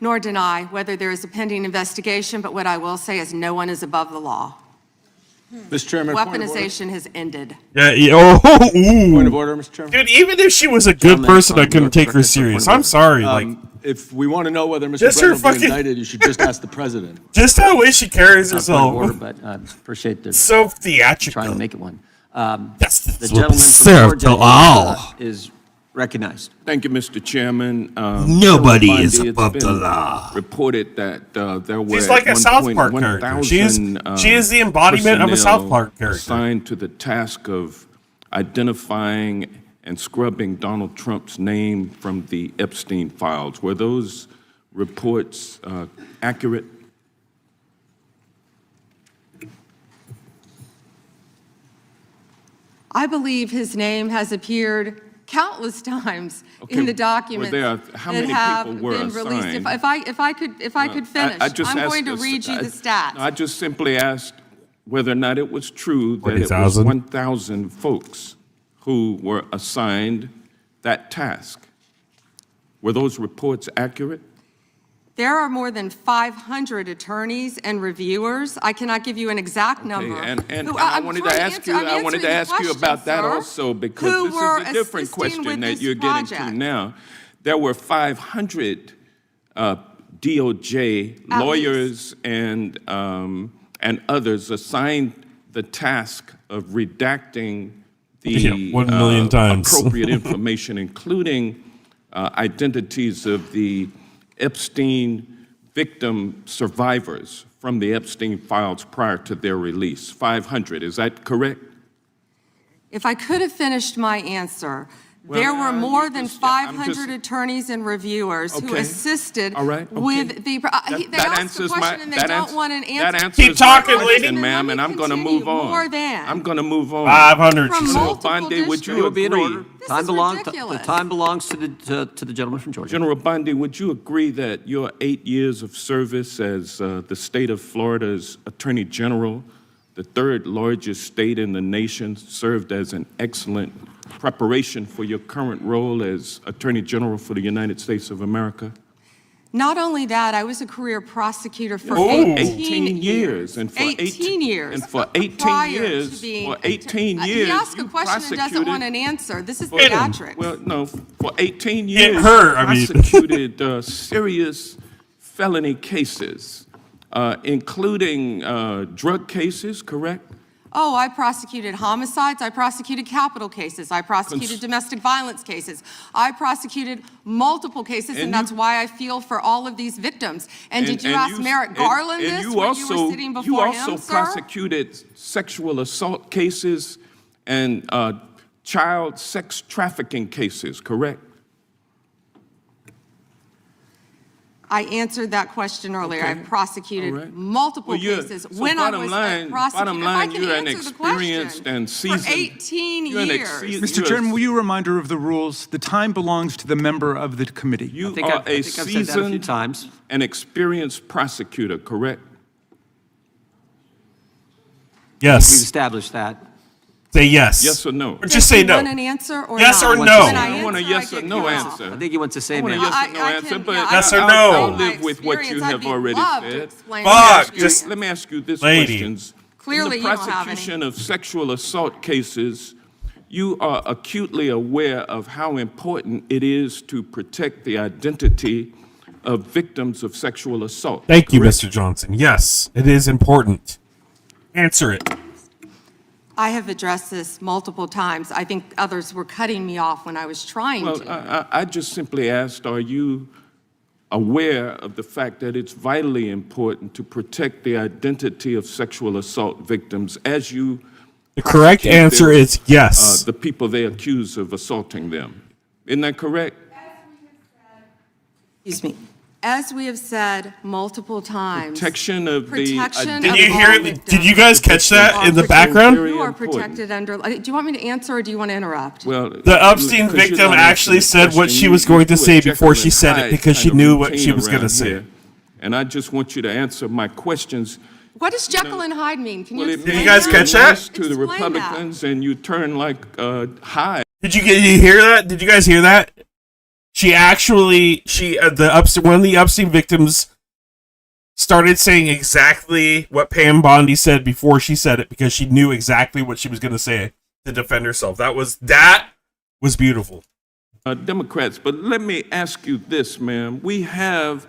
nor deny whether there is a pending investigation, but what I will say is no one is above the law. Mr. Chairman, Weaponization has ended. Yeah. point of order, Mr. Chairman. Dude, even if she was a good person, I couldn't take her serious. I'm sorry. If we want to know whether Mr. Just Brennan her will be indicted, you should just ask the president. Just how way she carries Not a herself. point of order, but I appreciate the So theatrical. trying to make it one. That's The what gentleman served from to Georgia all. is recognized. Thank you, Mr. Chairman. Nobody Chairman is Bondi, above it's the been law. Reported that there were She's like at a South 1 Park point character. She is 1,000, the embodiment of a South Park character. assigned to the task of identifying and scrubbing Donald Trump's name from the Epstein files. Were those reports accurate? I believe his name has appeared countless times in the documents how that many have people were been released. assigned? If I could finish, I'm going to read you the stats. I just simply asked whether or not it was true that it was 40,000? 1,000 folks who were assigned that task. Were those reports accurate? There are more than 500 attorneys and reviewers. I cannot give you an exact number. And Who- I I'm wanted trying to to ask answer- you. I'm I wanted to answering ask the you about that question, sir. also because Who this were is a different assisting question with that this you're getting to project? now. There were 500 DOJ At lawyers and others assigned the task of redacting the Yeah, 1 million times. appropriate information, including identities of the Epstein victim survivors from the Epstein files prior to their release. 500, is that correct? If I could have finished my answer, Well, there were more than I'm 500 just- attorneys and reviewers who Okay. assisted All right, okay. with the. They asked the question and they don't want an answer. That answers Keep talking, my lady. question, ma'am, and I'm going to move on. More than. I'm going to move on. 500, From she said. multiple Bondi, would you It will be in agree? order. This Time is belongs. ridiculous. The time belongs to the gentleman from Georgia. General Bondi, would you agree that your 8 years of service as the state of Florida's Attorney General, the third largest state in the nation, served as an excellent preparation for your current role as Attorney General for the United States of America? Not only that, I was a career prosecutor for Oh, 18 years. And for 18 years. And for 18 prior to years, being for 18 He years, asked a you question and doesn't prosecuted- want an answer. This is Hit him. theatrics. Well, no, for 18 Hit years, her, I mean. prosecuted serious felony cases, including drug cases, correct? Oh, I prosecuted homicides. I prosecuted capital cases. I prosecuted domestic violence cases. I prosecuted multiple cases, and that's why I feel for all of these victims. And did you ask Merrick Garland this when you were sitting before him, You also sir? prosecuted sexual assault cases and child sex trafficking cases, correct? I answered that question earlier. Okay. I've prosecuted All right. multiple Well, cases. so When I bottom was line, a prosecutor, bottom if I line, can you're an answer the question, experienced and seasoned. for 18 you're an years. Mr. Chairman, will you a reminder of the rules? The time belongs to the member of the committee. I You think are I've said that a few seasoned times. and experienced prosecutor, correct? We've Yes. established that. Say yes. Yes or no? Or just say you no. want an answer or Yes not? or no? When I want a answer, yes I or get no cut off. answer. I think he wants to say, I want a ma'am. yes or no I answer, can- but yeah, Yes or I'll no? live with what you Experience, have I'd be already love to said. explain Fuck, my Just experience. let me ask you this Lady. questions. Clearly In you the don't have any. prosecution of sexual assault cases, you are acutely aware of how important it is to protect the identity of victims of sexual assault. Thank you, correct? Mr. Johnson. Yes, it is important. Answer it. I have addressed this multiple times. I think others were cutting me off when I was trying Well, to. I just simply asked, are you aware of the fact that it's vitally important to protect the identity of sexual assault victims as you The correct prosecute answer their- is yes. the people they accuse of assaulting them. Isn't that correct? Excuse me. As we have said multiple times. Protection of the Protection identity. Did you of hear? all Did victims. you guys catch that in the background? Very You are important. protected under, do you want me to answer or do you want to interrupt? Well, The Epstein because you're victim not actually answering the said what question. she was You going to do a say before Jekyll she and said it Hyde because she kind of knew what routine she was going to around say. here. And I just want you to answer my questions. What does Jekyll and Hyde mean? Can you Well, explain Did you guys that? catch that? nice to the Explain that. Republicans, and you turn like Hyde. Did you hear that? Did you guys hear that? She actually one of the Epstein victims started saying exactly what Pam Bondi said before she said it because she knew exactly what she was going to say to defend herself. That was beautiful. Democrats, but let me ask you this, ma'am. We have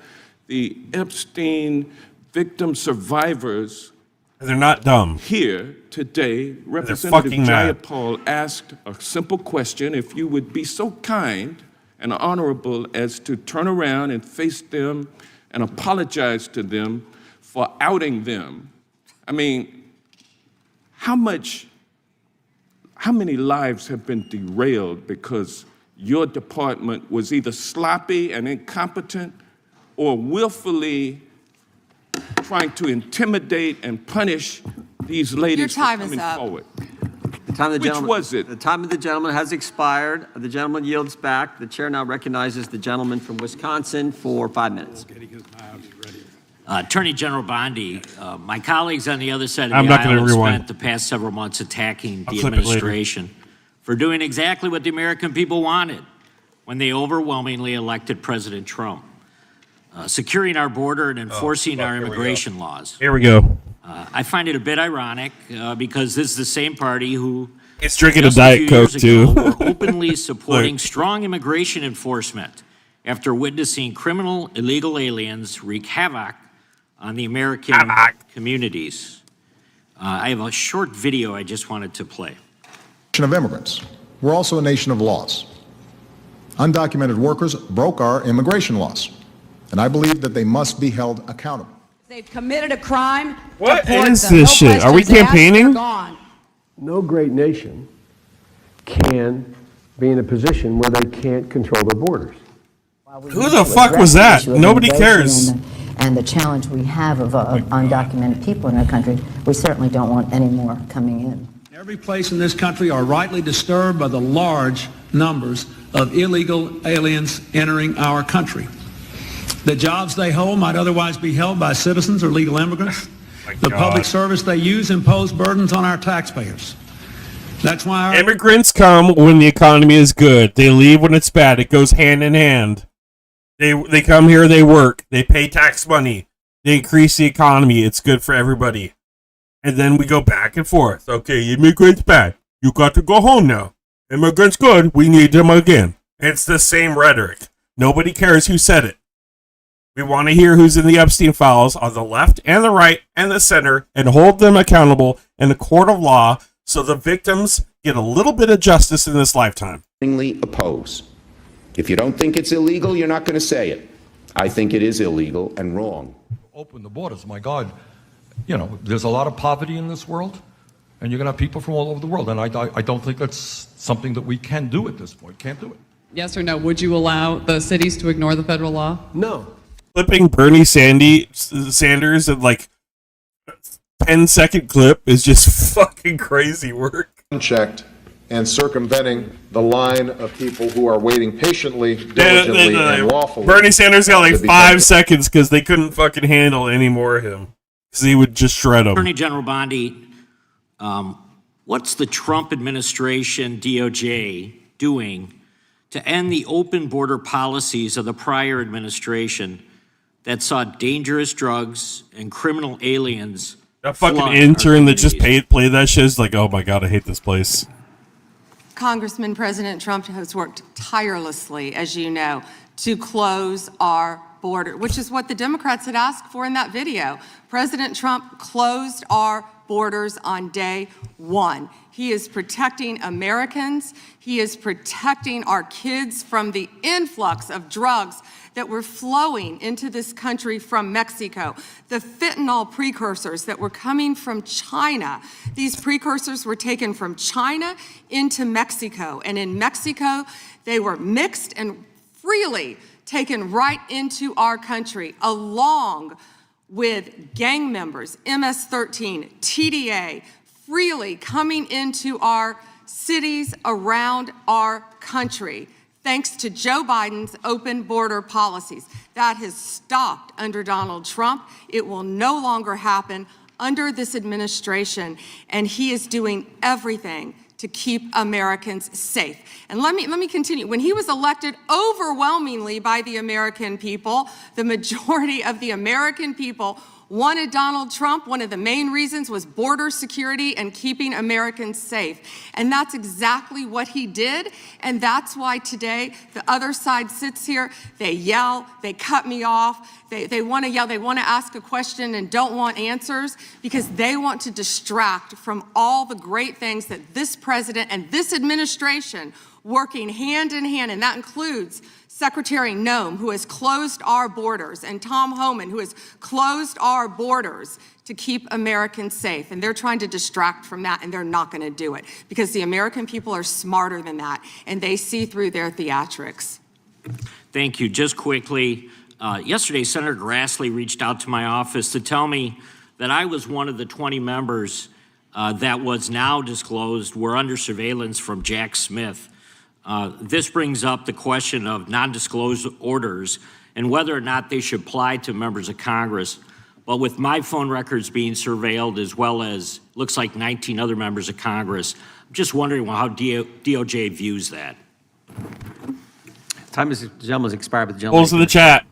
the Epstein victim survivors They're not dumb. here today. fucking Representative mad. Jayapal asked a simple question. If you would be so kind and honorable as to turn around and face them and apologize to them for outing them. I mean, how many lives have been derailed because your department was either sloppy and incompetent or willfully trying to intimidate and punish these ladies for time is coming up. forward? The time of the Which gentleman, was it? The time of the gentleman has expired. The gentleman yields back. The chair now recognizes the gentleman from Wisconsin for 5 minutes. Attorney General Bondi, my colleagues on the other side of I'm the not gonna aisle have rewind. spent the past several months attacking I'll the clip it later. administration for doing exactly what the American people wanted when they overwhelmingly elected President Trump, securing our border and enforcing our immigration laws. Here we go. I find it a bit ironic because this is the same party who He's drinking a just Diet few Coke, years too. ago were openly supporting Look. strong immigration enforcement after witnessing criminal illegal aliens wreak havoc on the American communities. I have a short video I just wanted to play. Of immigrants. We're also a nation of laws. Undocumented workers broke our immigration laws, and I believe that they must be held accountable. They've committed a crime. What deport is them. this No shit? Are we questions asked, campaigning? they're gone. No great nation can be in a position where they can't control their borders. Who the fuck was that? Nobody cares. And the challenge we have of undocumented people in our country, we certainly don't want any more coming in. Every place in this country are rightly disturbed by the large numbers of illegal aliens entering our country. The jobs they hold might otherwise be held by citizens or legal immigrants. The public service they use impose burdens on our taxpayers. That's why our Immigrants come when the economy is good. They leave when it's bad. It goes hand in hand. They come here, they work, they pay tax money, they increase the economy. It's good for everybody. And then we go back and forth. Okay, immigrants bad. You got to go home now. Immigrants good. We need them again. It's the same rhetoric. Nobody cares who said it. We want to hear who's in the Epstein files on the left and the right and the center and hold them accountable in a court of law so the victims get a little bit of justice in this lifetime. Oppose. If you don't think it's illegal, you're not going to say it. I think it is illegal and wrong. Open the borders, my God. You know, there's a lot of poverty in this world, and you're going to have people from all over the world, and I don't think that's something that we can do at this point. Can't do it. Yes or no? Would you allow the cities to ignore the federal law? No. clipping Bernie Sanders in like 10-second clip is just fucking crazy work. Unchecked and circumventing the line of people who are waiting patiently, diligently, and lawfully. Bernie Sanders got like 5 seconds because they couldn't fucking handle any more of him. Because he would just shred them. Attorney General Bondi, what's the Trump administration, DOJ, doing to end the open border policies of the prior administration that saw dangerous drugs and criminal aliens? That fucking intern that just played that shit is like, oh my God, I hate this place. Congressman, President Trump has worked tirelessly, as you know, to close our border, which is what the Democrats had asked for in that video. President Trump closed our borders on day one. He is protecting Americans. He is protecting our kids from the influx of drugs that were flowing into this country from Mexico, the fentanyl precursors that were coming from China. These precursors were taken from China into Mexico, and in Mexico, they were mixed and freely taken right into our country, along with gang members, MS-13, TDA, freely coming into our cities around our country. Thanks to Joe Biden's open border policies. That has stopped under Donald Trump. It will no longer happen under this administration, and he is doing everything to keep Americans safe. And let me continue. When he was elected overwhelmingly by the American people, the majority of the American people wanted Donald Trump. One of the main reasons was border security and keeping Americans safe. And that's exactly what he did. And that's why today the other side sits here, they yell, they cut me off, they want to yell, they want to ask a question and don't want answers because they want to distract from all the great things that this president and this administration working hand in hand, and that includes Secretary Noem, who has closed our borders, and Tom Homan, who has closed our borders to keep Americans safe. And they're trying to distract from that, and they're not going to do it because the American people are smarter than that, and they see through their theatrics. Thank you. Just quickly, yesterday, Senator Grassley reached out to my office to tell me that I was one of the 20 members that was now disclosed were under surveillance from Jack Smith. This brings up the question of non-disclosure orders and whether or not they should apply to members of Congress. But with my phone records being surveilled, as well as looks like 19 other members of Congress, I'm just wondering how DOJ views that. Time is, the gentleman's expired, but the gentleman. Polls in the chat.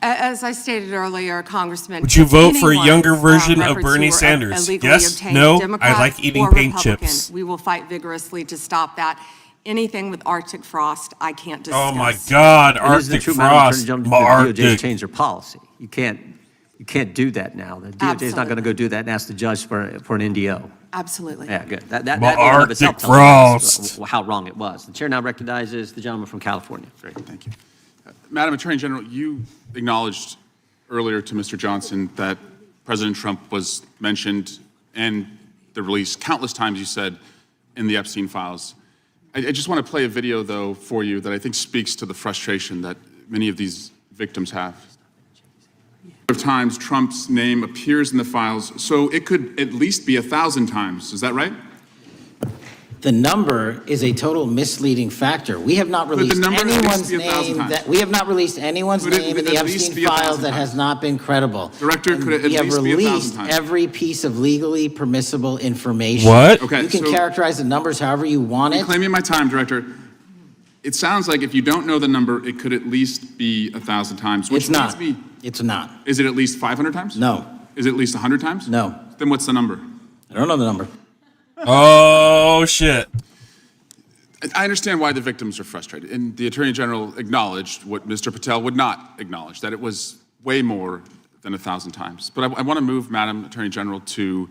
As I stated earlier, Congressman, Would you vote for a younger version of records Bernie who were Sanders? illegally Yes, obtained, no, I Democrat like eating or paint Republican, chips. We will fight vigorously to stop that. Anything with Arctic frost, I can't discuss. Oh my God, It is the Arctic truth, Madam Attorney frost. General, the DOJ Arctic. changed their policy. You can't do that now. The DOJ is not going to go do that and ask the judge for an NDO. Absolutely. Yeah, good. That in and of Arctic itself tells frost. us how wrong it was. The chair now recognizes the gentleman from California. Great, thank you. Madam Attorney General, you acknowledged earlier to Mr. Johnson that President Trump was mentioned and the release countless times, you said, in the Epstein files. I just want to play a video, though, for you that I think speaks to the frustration that many of these victims have. Of times Trump's name appears in the files, so it could at least be 1,000 times. Is that right? The number is a total misleading factor. We have not released anyone's name that we have not released anyone's name in the Epstein files that has not been credible. Director, could it at we have least be 1,000 released times? every piece of legally permissible information. What? Okay, you can so- characterize the numbers however you want it. Claiming my time, Director. It sounds like if you don't know the number, it could at least be 1,000 times. Which It's not. means me- It's not. Is it at least 500 times? No. Is it at least 100 times? No. Then what's the number? I don't know the number. Oh, shit. I understand why the victims are frustrated, and the Attorney General acknowledged what Mr. Patel would not acknowledge, that it was way more than 1,000 times. But I want to move, Madam Attorney General, to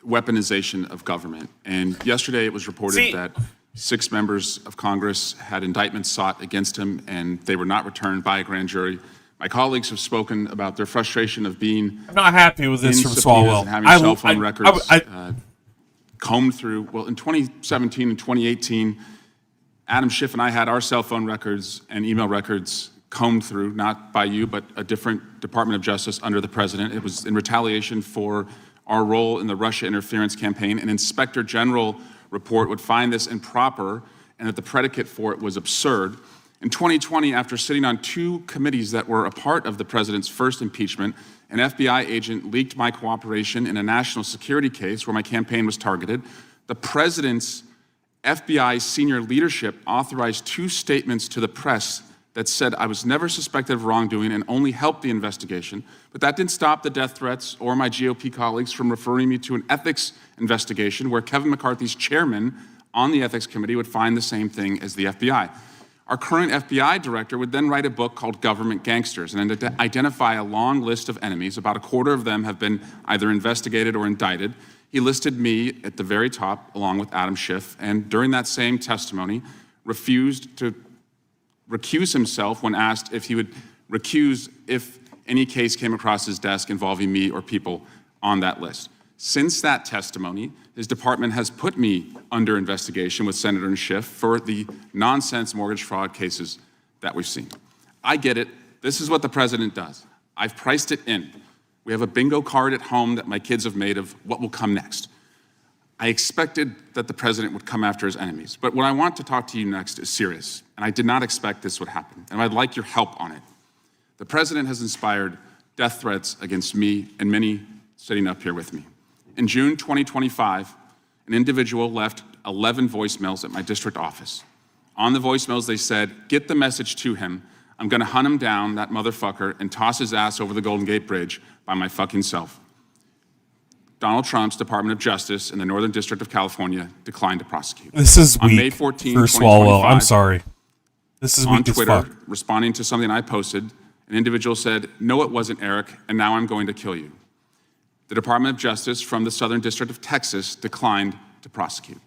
weaponization of government. And yesterday it was reported that 6 members of Congress had indictments sought against him, and they were not returned by a grand jury. My colleagues have spoken about their frustration of being I'm not happy with this in from subpoenas Swalwell. and having cell phone records combed through. Well, in 2017 and 2018, Adam Schiff and I had our cell phone records and email records combed through, not by you, but a different Department of Justice under the president. It was in retaliation for our role in the Russia interference campaign. An Inspector General report would find this improper and that the predicate for it was absurd. In 2020, after sitting on 2 committees that were a part of the president's first impeachment, an FBI agent leaked my cooperation in a national security case where my campaign was targeted. The president's FBI senior leadership authorized 2 statements to the press that said I was never suspected of wrongdoing and only helped the investigation. But that didn't stop the death threats or my GOP colleagues from referring me to an ethics investigation where Kevin McCarthy's chairman on the ethics committee would find the same thing as the FBI. Our current FBI director would then write a book called Government Gangsters and identify a long list of enemies. About a quarter of them have been either investigated or indicted. He listed me at the very top, along with Adam Schiff, and during that same testimony, refused to recuse himself when asked if he would recuse if any case came across his desk involving me or people on that list. Since that testimony, his department has put me under investigation with Senator Schiff for the nonsense mortgage fraud cases that we've seen. I get it. This is what the president does. I've priced it in. We have a bingo card at home that my kids have made of what will come next. I expected that the president would come after his enemies. But what I want to talk to you next is serious, and I did not expect this would happen, and I'd like your help on it. The president has inspired death threats against me and many sitting up here with me. In June 2025, an individual left 11 voicemails at my district office. On the voicemails, they said, "Get the message to him. I'm gonna hunt him down, that motherfucker, and toss his ass over the Golden Gate Bridge by my fucking self." Donald Trump's Department of Justice in the Northern District of California declined to prosecute. This is On weak May 14, for Swalwell. 2025, I'm sorry. This is on weak as Twitter, fuck. responding to something I posted, an individual said, "No, it wasn't Eric, and now I'm going to kill you." The Department of Justice from the Southern District of Texas declined to prosecute.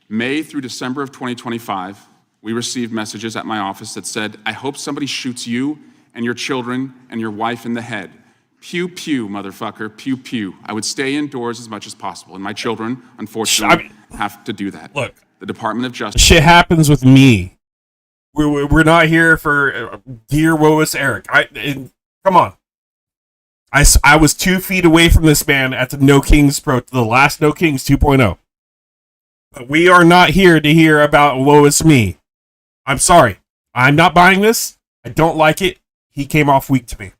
May through December of 2025, we received messages at my office that said, "I hope somebody shoots you and your children and your wife in the head. Pew, pew, motherfucker, pew, pew." I would stay indoors as much as possible, and my children, unfortunately, have to do that. Look, the Department of Justice. Shit happens with me. We're not here for dear woe is Eric. Come on. I was 2 feet away from this man at the the last No Kings 2.0. But we are not here to hear about woe is me. I'm sorry. I'm not buying this. I don't like it. He came off weak to me.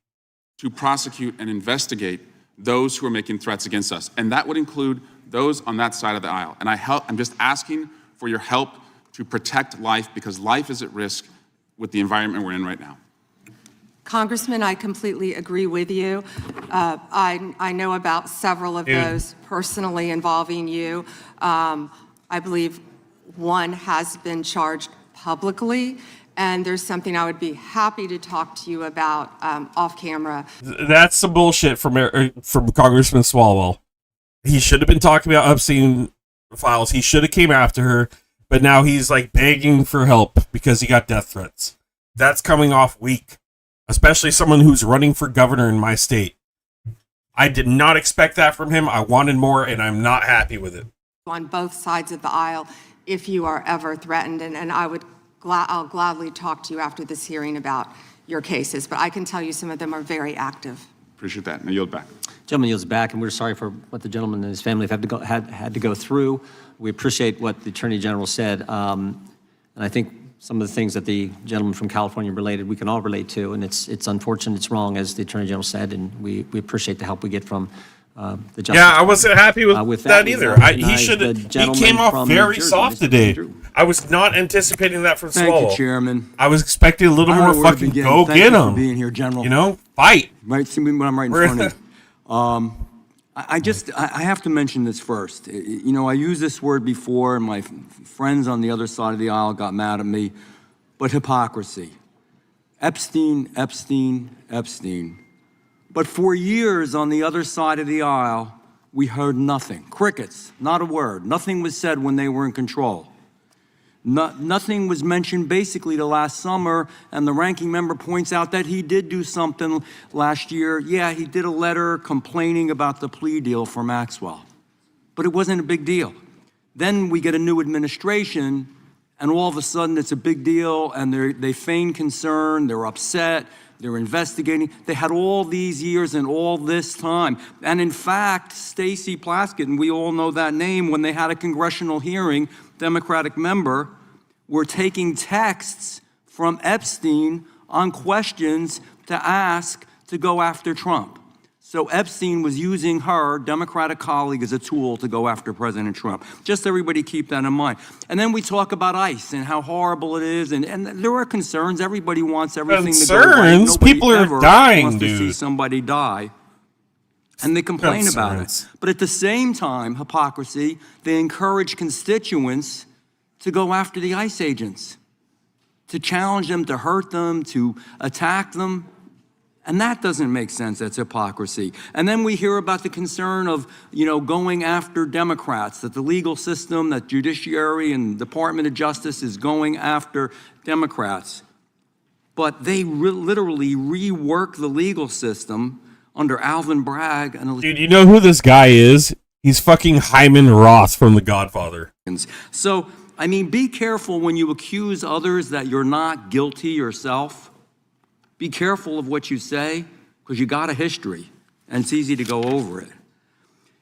To prosecute and investigate those who are making threats against us. And that would include those on that side of the aisle. And I'm just asking for your help to protect life, because life is at risk with the environment we're in right now. Congressman, I completely agree with you. I know about several of those personally involving you. I believe one has been charged publicly, and there's something I would be happy to talk to you about off camera. That's some bullshit from Congressman Swalwell. He should have been talking about Epstein files. He should have came after her, but now he's like begging for help because he got death threats. That's coming off weak, especially someone who's running for governor in my state. I did not expect that from him. I wanted more, and I'm not happy with it. On both sides of the aisle, if you are ever threatened, and I'll gladly talk to you after this hearing about your cases, but I can tell you some of them are very active. Appreciate that. And I yield back. Gentleman yields back, and we're sorry for what the gentleman and his family have had to go through. We appreciate what the Attorney General said, and I think some of the things that the gentleman from California related, we can all relate to, and it's unfortunate, it's wrong, as the Attorney General said, and we appreciate the help we get from the Justice. Yeah, I wasn't happy with that either. He came off very soft today. I was not anticipating that from Swalwell. Thank you, Chairman. I was expecting a little more fucking go get him. Being here, General. You know, fight. Right, see what I'm right in front of you. I have to mention this first. You know, I used this word before, and my friends on the other side of the aisle got mad at me, but hypocrisy. Epstein, Epstein, Epstein. But for years on the other side of the aisle, we heard nothing. Crickets, not a word. Nothing was said when they were in control. Nothing was mentioned basically to last summer, and the ranking member points out that he did do something last year. Yeah, he did a letter complaining about the plea deal for Maxwell, but it wasn't a big deal. Then we get a new administration, and all of a sudden it's a big deal, and they feign concern, they're upset, they're investigating. They had all these years and all this time. And in fact, Stacey Plaskett, and we all know that name, when they had a congressional hearing, Democratic member, were taking texts from Epstein on questions to ask to go after Trump. So Epstein was using her Democratic colleague as a tool to go after President Trump. Just everybody keep that in mind. And then we talk about ICE and how horrible it is, and there are concerns. Everybody wants everything to go right. Concerns? Nobody People are ever dying, wants to see dude. somebody die. And they complain about it. But at the same time, hypocrisy, they encourage constituents to go after the ICE agents, to challenge them, to hurt them, to attack them. And that doesn't make sense. That's hypocrisy. And then we hear about the concern of, going after Democrats, that the legal system, that judiciary and Department of Justice is going after Democrats. But they literally rework the legal system under Alvin Bragg. And Dude, you know who this guy is? He's fucking Hyman Roth from The Godfather. So, I mean, be careful when you accuse others that you're not guilty yourself. Be careful of what you say, because you got a history, and it's easy to go over it.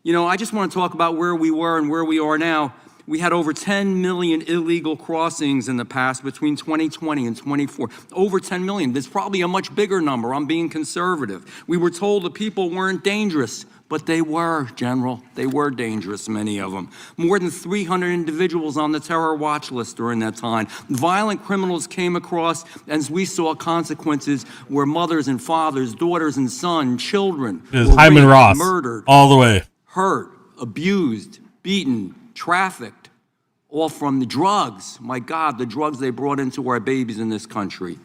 I just want to talk about where we were and where we are now. We had over 10 million illegal crossings in the past between 2020 and 24. Over 10 million. There's probably a much bigger number. I'm being conservative. We were told the people weren't dangerous, but they were, General. They were dangerous, many of them. More than 300 individuals on the terror watch list during that time. Violent criminals came across, and we saw consequences where mothers and fathers, daughters and sons, children were Hyman raped, Roth, murdered, all the way. hurt, abused, beaten, trafficked, all from the drugs. My God, the drugs they brought into our babies in this country.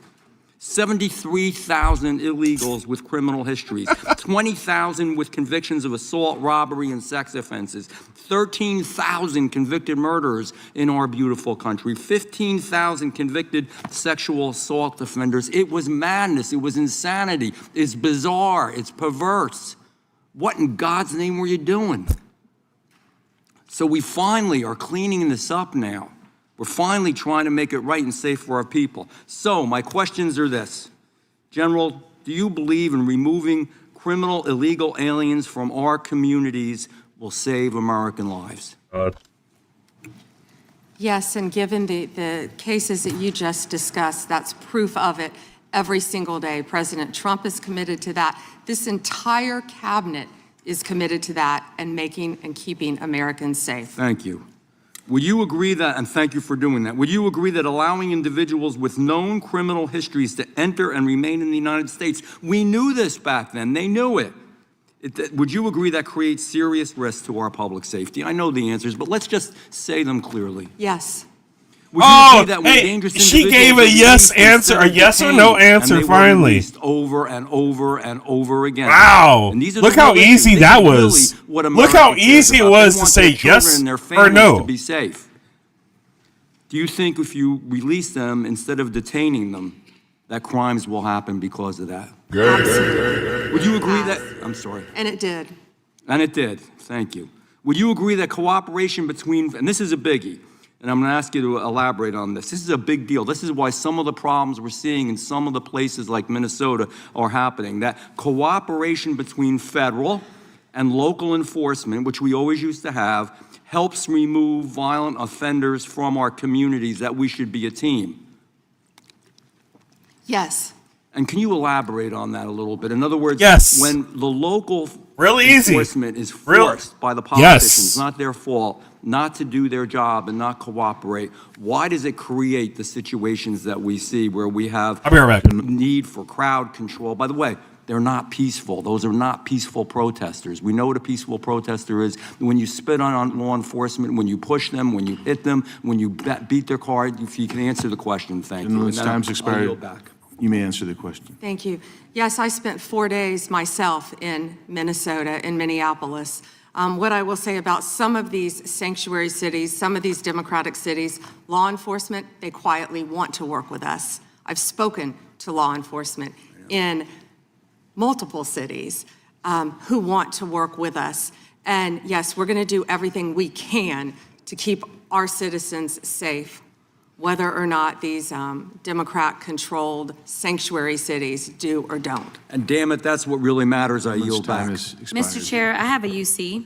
73,000 illegals with criminal histories, 20,000 with convictions of assault, robbery, and sex offenses, 13,000 convicted murderers in our beautiful country, 15,000 convicted sexual assault offenders. It was madness. It was insanity. It's bizarre. It's perverse. What in God's name were you doing? So we finally are cleaning this up now. We're finally trying to make it right and safe for our people. So my questions are this. General, do you believe in removing criminal illegal aliens from our communities will save American lives? Yes, and given the cases that you just discussed, that's proof of it every single day. President Trump is committed to that. This entire cabinet is committed to that and making and keeping Americans safe. Thank you. Would you agree that, and thank you for doing that, would you agree that allowing individuals with known criminal histories to enter and remain in the United States, we knew this back then, they knew it. Would you agree that creates serious risk to our public safety? I know the answers, but let's just say them clearly. Yes. Would you agree that when dangerous she gave a yes answer, a yes or no answer, finally. Over and over and over again. Wow. And these are Look the how real easy issues. that This is was. really what Look how America cares easy it about. was They to want say their children yes and their or families no. to be safe. Do you think if you release them instead of detaining them, that crimes will happen because of that? Absolutely. Would you agree that? I'm sorry. And it did. And it did. Thank you. Would you agree that cooperation between, and this is a biggie, and I'm going to ask you to elaborate on this. This is a big deal. This is why some of the problems we're seeing in some of the places like Minnesota are happening. That cooperation between federal and local enforcement, which we always used to have, helps remove violent offenders from our communities, that we should be a team. Yes. And can you elaborate on that a little bit? In other words, yes. When the local really enforcement is forced by the politicians, not their fault, not to do their job and not cooperate, why does it create the situations that we see where we have the need for crowd control? By the way, they're not peaceful. Those are not peaceful protesters. We know what a peaceful protester is. When you spit on law enforcement, when you push them, when you hit them, when you beat their car, if you can answer the question, thank you. Time's expired. You may answer the question. Thank you. Yes, I spent 4 days myself in Minnesota, in Minneapolis. What I will say about some of these sanctuary cities, some of these democratic cities, law enforcement, they quietly want to work with us. I've spoken to law enforcement in multiple cities who want to work with us. And yes, we're going to do everything we can to keep our citizens safe. whether or not these Democrat-controlled sanctuary cities do or don't. And damn it, that's what really matters. I yield back. Mr. Chair, I have a UC.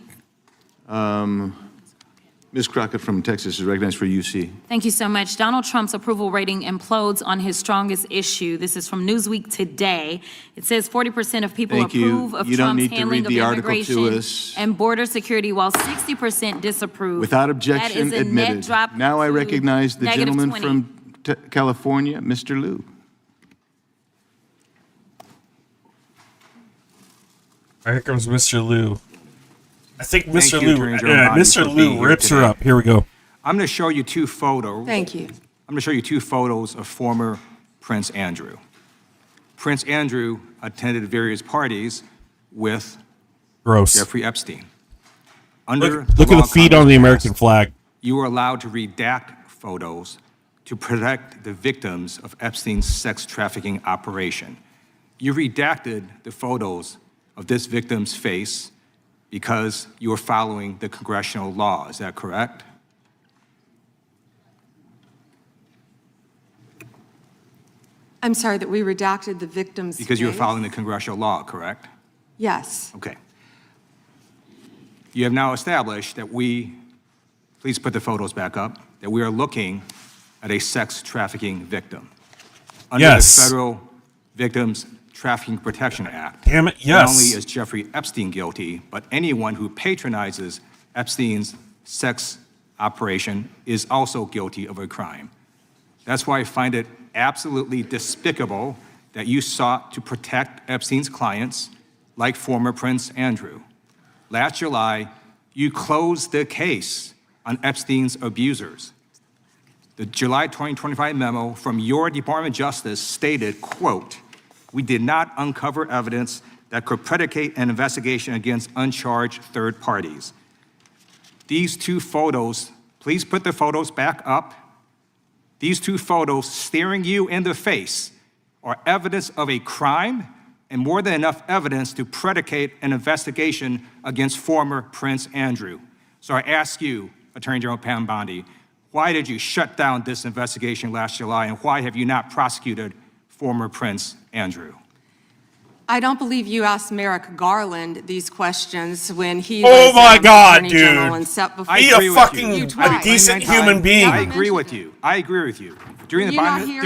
Ms. Crockett from Texas is recognized for UC. Thank you so much. Donald Trump's approval rating implodes on his strongest issue. This is from Newsweek today. It says 40% of people approve of Trump's handling of immigration and border security, while 60% disapprove. Without objection, that is a admitted. net drop Now I to recognize the gentleman -20. from California, Mr. Liu. Here comes Mr. Liu. I think Thank Mr. you, Liu, Attorney General Bondi, Mr. for being Liu here rips her today. up. Here we go. I'm going to show you two photos. Thank you. I'm going to show you two photos of former Prince Andrew. Prince Andrew attended various parties with Gross. Jeffrey Epstein. Under Look at the feet on the American flag. You are allowed to redact photos to protect the victims of Epstein's sex trafficking operation. You redacted the photos of this victim's face because you were following the congressional law. Is that correct? I'm sorry that we redacted the victim's Because you were face? following the congressional law, correct? Yes. Okay. You have now established that please put the photos back up, that we are looking at a sex trafficking victim. Under Yes. the Federal Victims Trafficking Protection Act. Damn it, Not yes. only is Jeffrey Epstein guilty, but anyone who patronizes Epstein's sex operation is also guilty of a crime. That's why I find it absolutely despicable that you sought to protect Epstein's clients, like former Prince Andrew. Last July, you closed the case on Epstein's abusers. The July 2025 memo from your Department of Justice stated, quote, "We did not uncover evidence that could predicate an investigation against uncharged third parties." These two photos, please put the photos back up. These two photos staring you in the face are evidence of a crime and more than enough evidence to predicate an investigation against former Prince Andrew. So I ask you, Attorney General Pam Bondi, why did you shut down this investigation last July, and why have you not prosecuted former Prince Andrew? I don't believe you asked Merrick Garland these questions when he Oh was my God, Attorney General dude. and set before Be a fucking decent human being. I agree with you. I agree with you. During the Were you not here?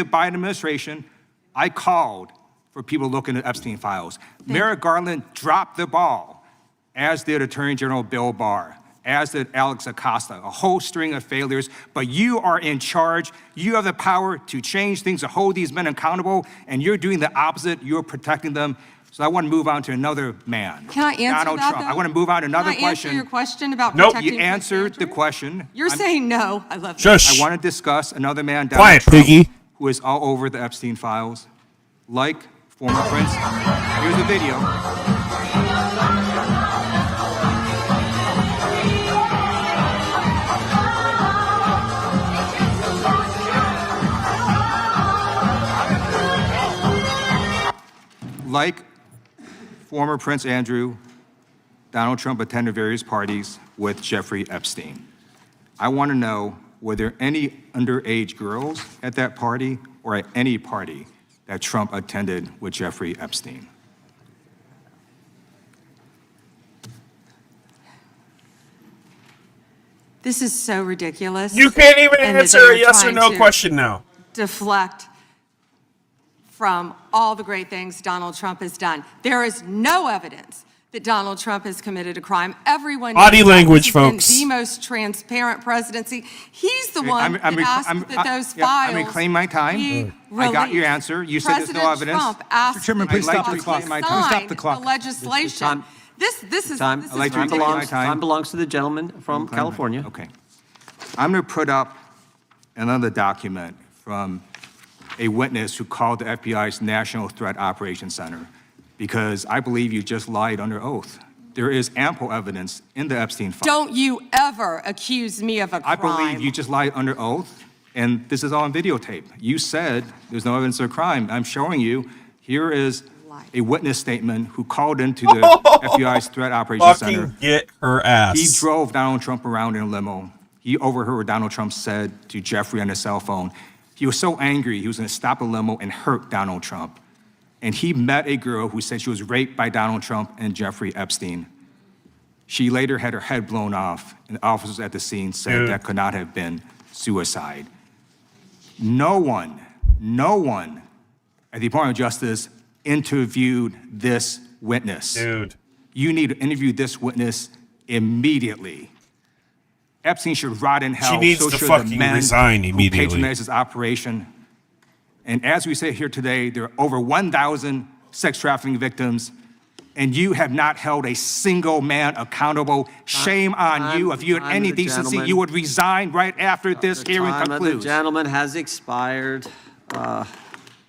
Biden administration, I called for people looking at Epstein files. Merrick Garland dropped the ball, as did Attorney General Bill Barr, as did Alex Acosta, a whole string of failures. But you are in charge. You have the power to change things, to hold these men accountable, and you're doing the opposite. You're protecting them. So I want to move on to another man. Can I answer Donald that, Trump. though? I want to move on to another Can I question. answer your question about Nope, protecting you Prince answered the Andrew? question. You're saying no. I love that. Shush. I want to discuss another man, Donald Quiet, Trump, piggy. who is all over the Epstein files, like former Prince. Here's the video. Like former Prince Andrew, Donald Trump attended various parties with Jeffrey Epstein. I want to know, were there any underage girls at that party or at any party that Trump attended with Jeffrey Epstein? This is so ridiculous. You can't even and that answer they a are yes or trying no to question now. Deflect from all the great things Donald Trump has done. There is no evidence that Donald Trump has committed a crime. Everyone Body knows that. language, He's been folks. the most transparent presidency. He's the one I'm that asked that those yeah, files I'm reclaiming my time. be I got your released. answer. You said there's no President evidence. Trump asked Mr. Chairman, that please stop he the clock. sign Stop the clock. the legislation. Time. This is Time. this I'd like is to Time reclaim my belongs, time. time belongs to the gentleman from California. Okay. I'm going to put up another document from a witness who called the FBI's National Threat Operations Center because I believe you just lied under oath. There is ample evidence in the Epstein file. Don't you ever accuse me of a crime. I believe you just lied under oath, and this is all on videotape. You said there's no evidence of a crime. I'm showing you. Here is a witness statement who called into the FBI's Threat Operations Center. Fucking get her ass. He drove Donald Trump around in a limo. he overheard what Donald Trump said to Jeffrey on his cell phone. He was so angry, he was going to stop a limo and hurt Donald Trump. And he met a girl who said she was raped by Donald Trump and Jeffrey Epstein. She later had her head blown off, and officers at the scene said that could not have been suicide. No one at the Department of Justice interviewed this witness. You need to interview this witness immediately. Epstein should rot in hell. She needs to fucking resign immediately. Who patronized this operation. And as we sit here today, there are over 1,000 sex trafficking victims, and you have not held a single man accountable. Shame on you. If you had any decency, you would resign right after this hearing concludes. The gentleman has expired. May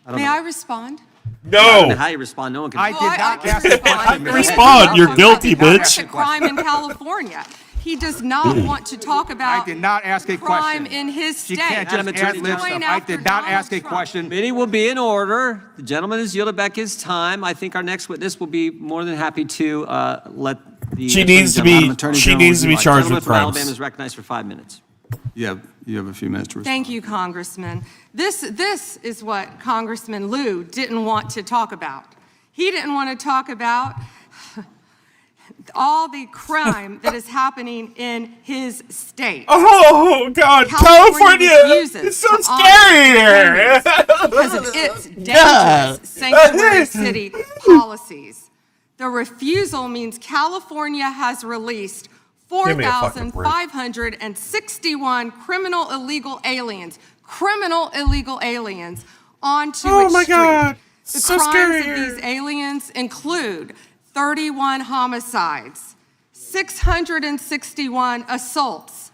I respond? No. I don't know how you respond. No one can. I did not ask a question. Respond. You're guilty, bitch. Crime in California. He does not want to talk about I did not ask a crime question. in his state. She can't just add lip stuff. I did not ask a question. Meeting will be in order. The gentleman has yielded back his time. I think our next witness will be more than happy to let the. She needs to be charged with crimes. Alabama is recognized for 5 minutes. You have a few minutes to respond. Thank you, Congressman. This is what Congressman Liu didn't want to talk about. He didn't want to talk about all the crime that is happening in his state. Oh, God. California is so scary here. Because of its dangerous sanctuary city policies. The refusal means California has released 4,561 criminal illegal aliens onto its my street. God. The So crimes scary of these aliens include 31 homicides, 661 assaults,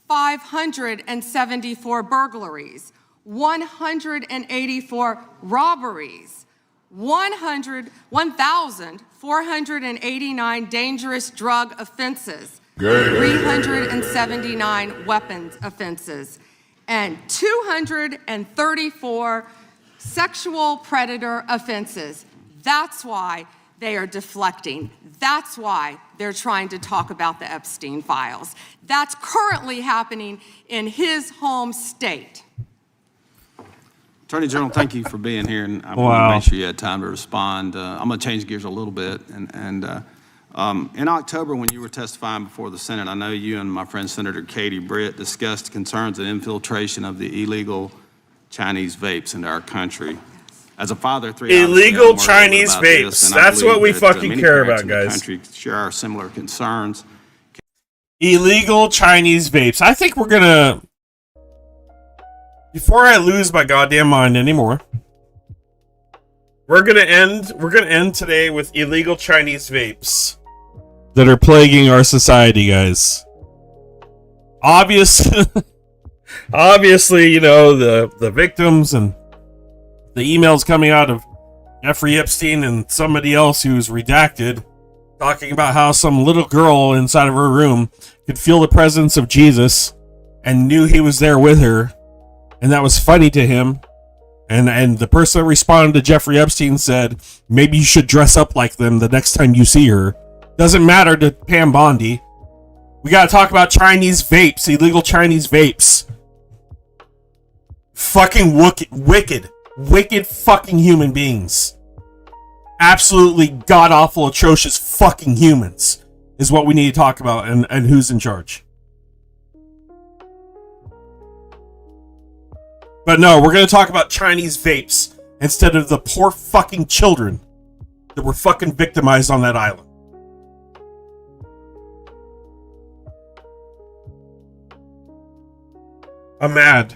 574 burglaries, 184 robberies, 1,489 dangerous drug offenses, 379 weapons offenses, and 234 sexual predator offenses. That's why they are deflecting. That's why they're trying to talk about the Epstein files. That's currently happening in his home state. Attorney General, thank you for being here, and I want to make sure you had time to respond. I'm going to change gears a little bit. In October, when you were testifying before the Senate, I know you and my friend Senator Katie Britt discussed concerns of infiltration of the illegal Chinese vapes into our country. As a father, 3 illegal Chinese vapes. That's what we fucking care about, guys. Country share our similar concerns. Illegal Chinese vapes. I think we're gonna. Before I lose my goddamn mind anymore, we're gonna end today with illegal Chinese vapes that are plaguing our society, guys. Obviously, you know, the victims and the emails coming out of Jeffrey Epstein and somebody else who's redacted, talking about how some little girl inside of her room could feel the presence of Jesus and knew he was there with her, and that was funny to him. And the person that responded to Jeffrey Epstein said, maybe you should dress up like them the next time you see her. Doesn't matter to Pam Bondi. We gotta talk about Chinese vapes, illegal Chinese vapes. Fucking wicked fucking human beings. Absolutely god-awful, atrocious fucking humans is what we need to talk about, and who's in charge. But no, we're going to talk about Chinese vapes instead of the poor fucking children that were fucking victimized on that island. I'm mad.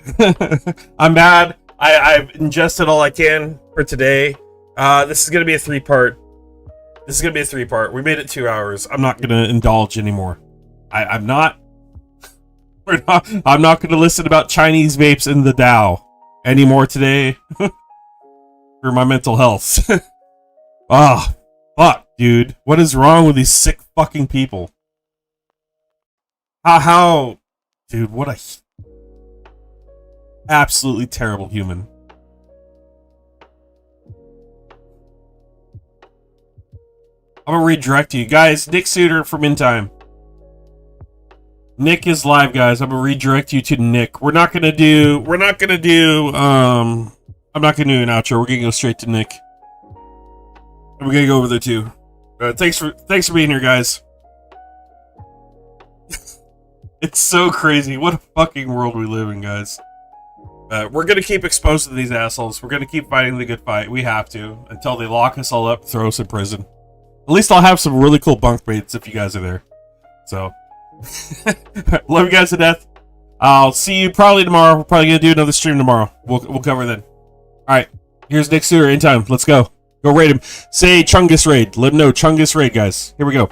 I'm mad. I've ingested all I can for today. This is going to be a 3-part. We made it 2 hours. I'm not going to indulge anymore. I'm not going to listen about Chinese vapes in the Dow anymore today for my mental health. Ah, fuck, dude. What is wrong with these sick fucking people? How, dude, what a absolutely terrible human. I'm gonna redirect you guys. Nick Suter from In Time. Nick is live, guys. I'm gonna redirect you to Nick. I'm not gonna do an outro. We're gonna go straight to Nick. And we're gonna go over there too. Thanks for being here, guys. It's so crazy. What a fucking world we live in, guys. We're gonna keep exposing these assholes. We're gonna keep fighting the good fight. We have to until they lock us all up, throw us in prison. At least I'll have some really cool bunk mates if you guys are there. So, love you guys to death. I'll see you probably tomorrow. We're probably gonna do another stream tomorrow. We'll cover then. All right. Here's Nick Stewart. In time. Let's go. Go raid him. Say Chungus raid. Let him know Chungus raid, guys. Here we go.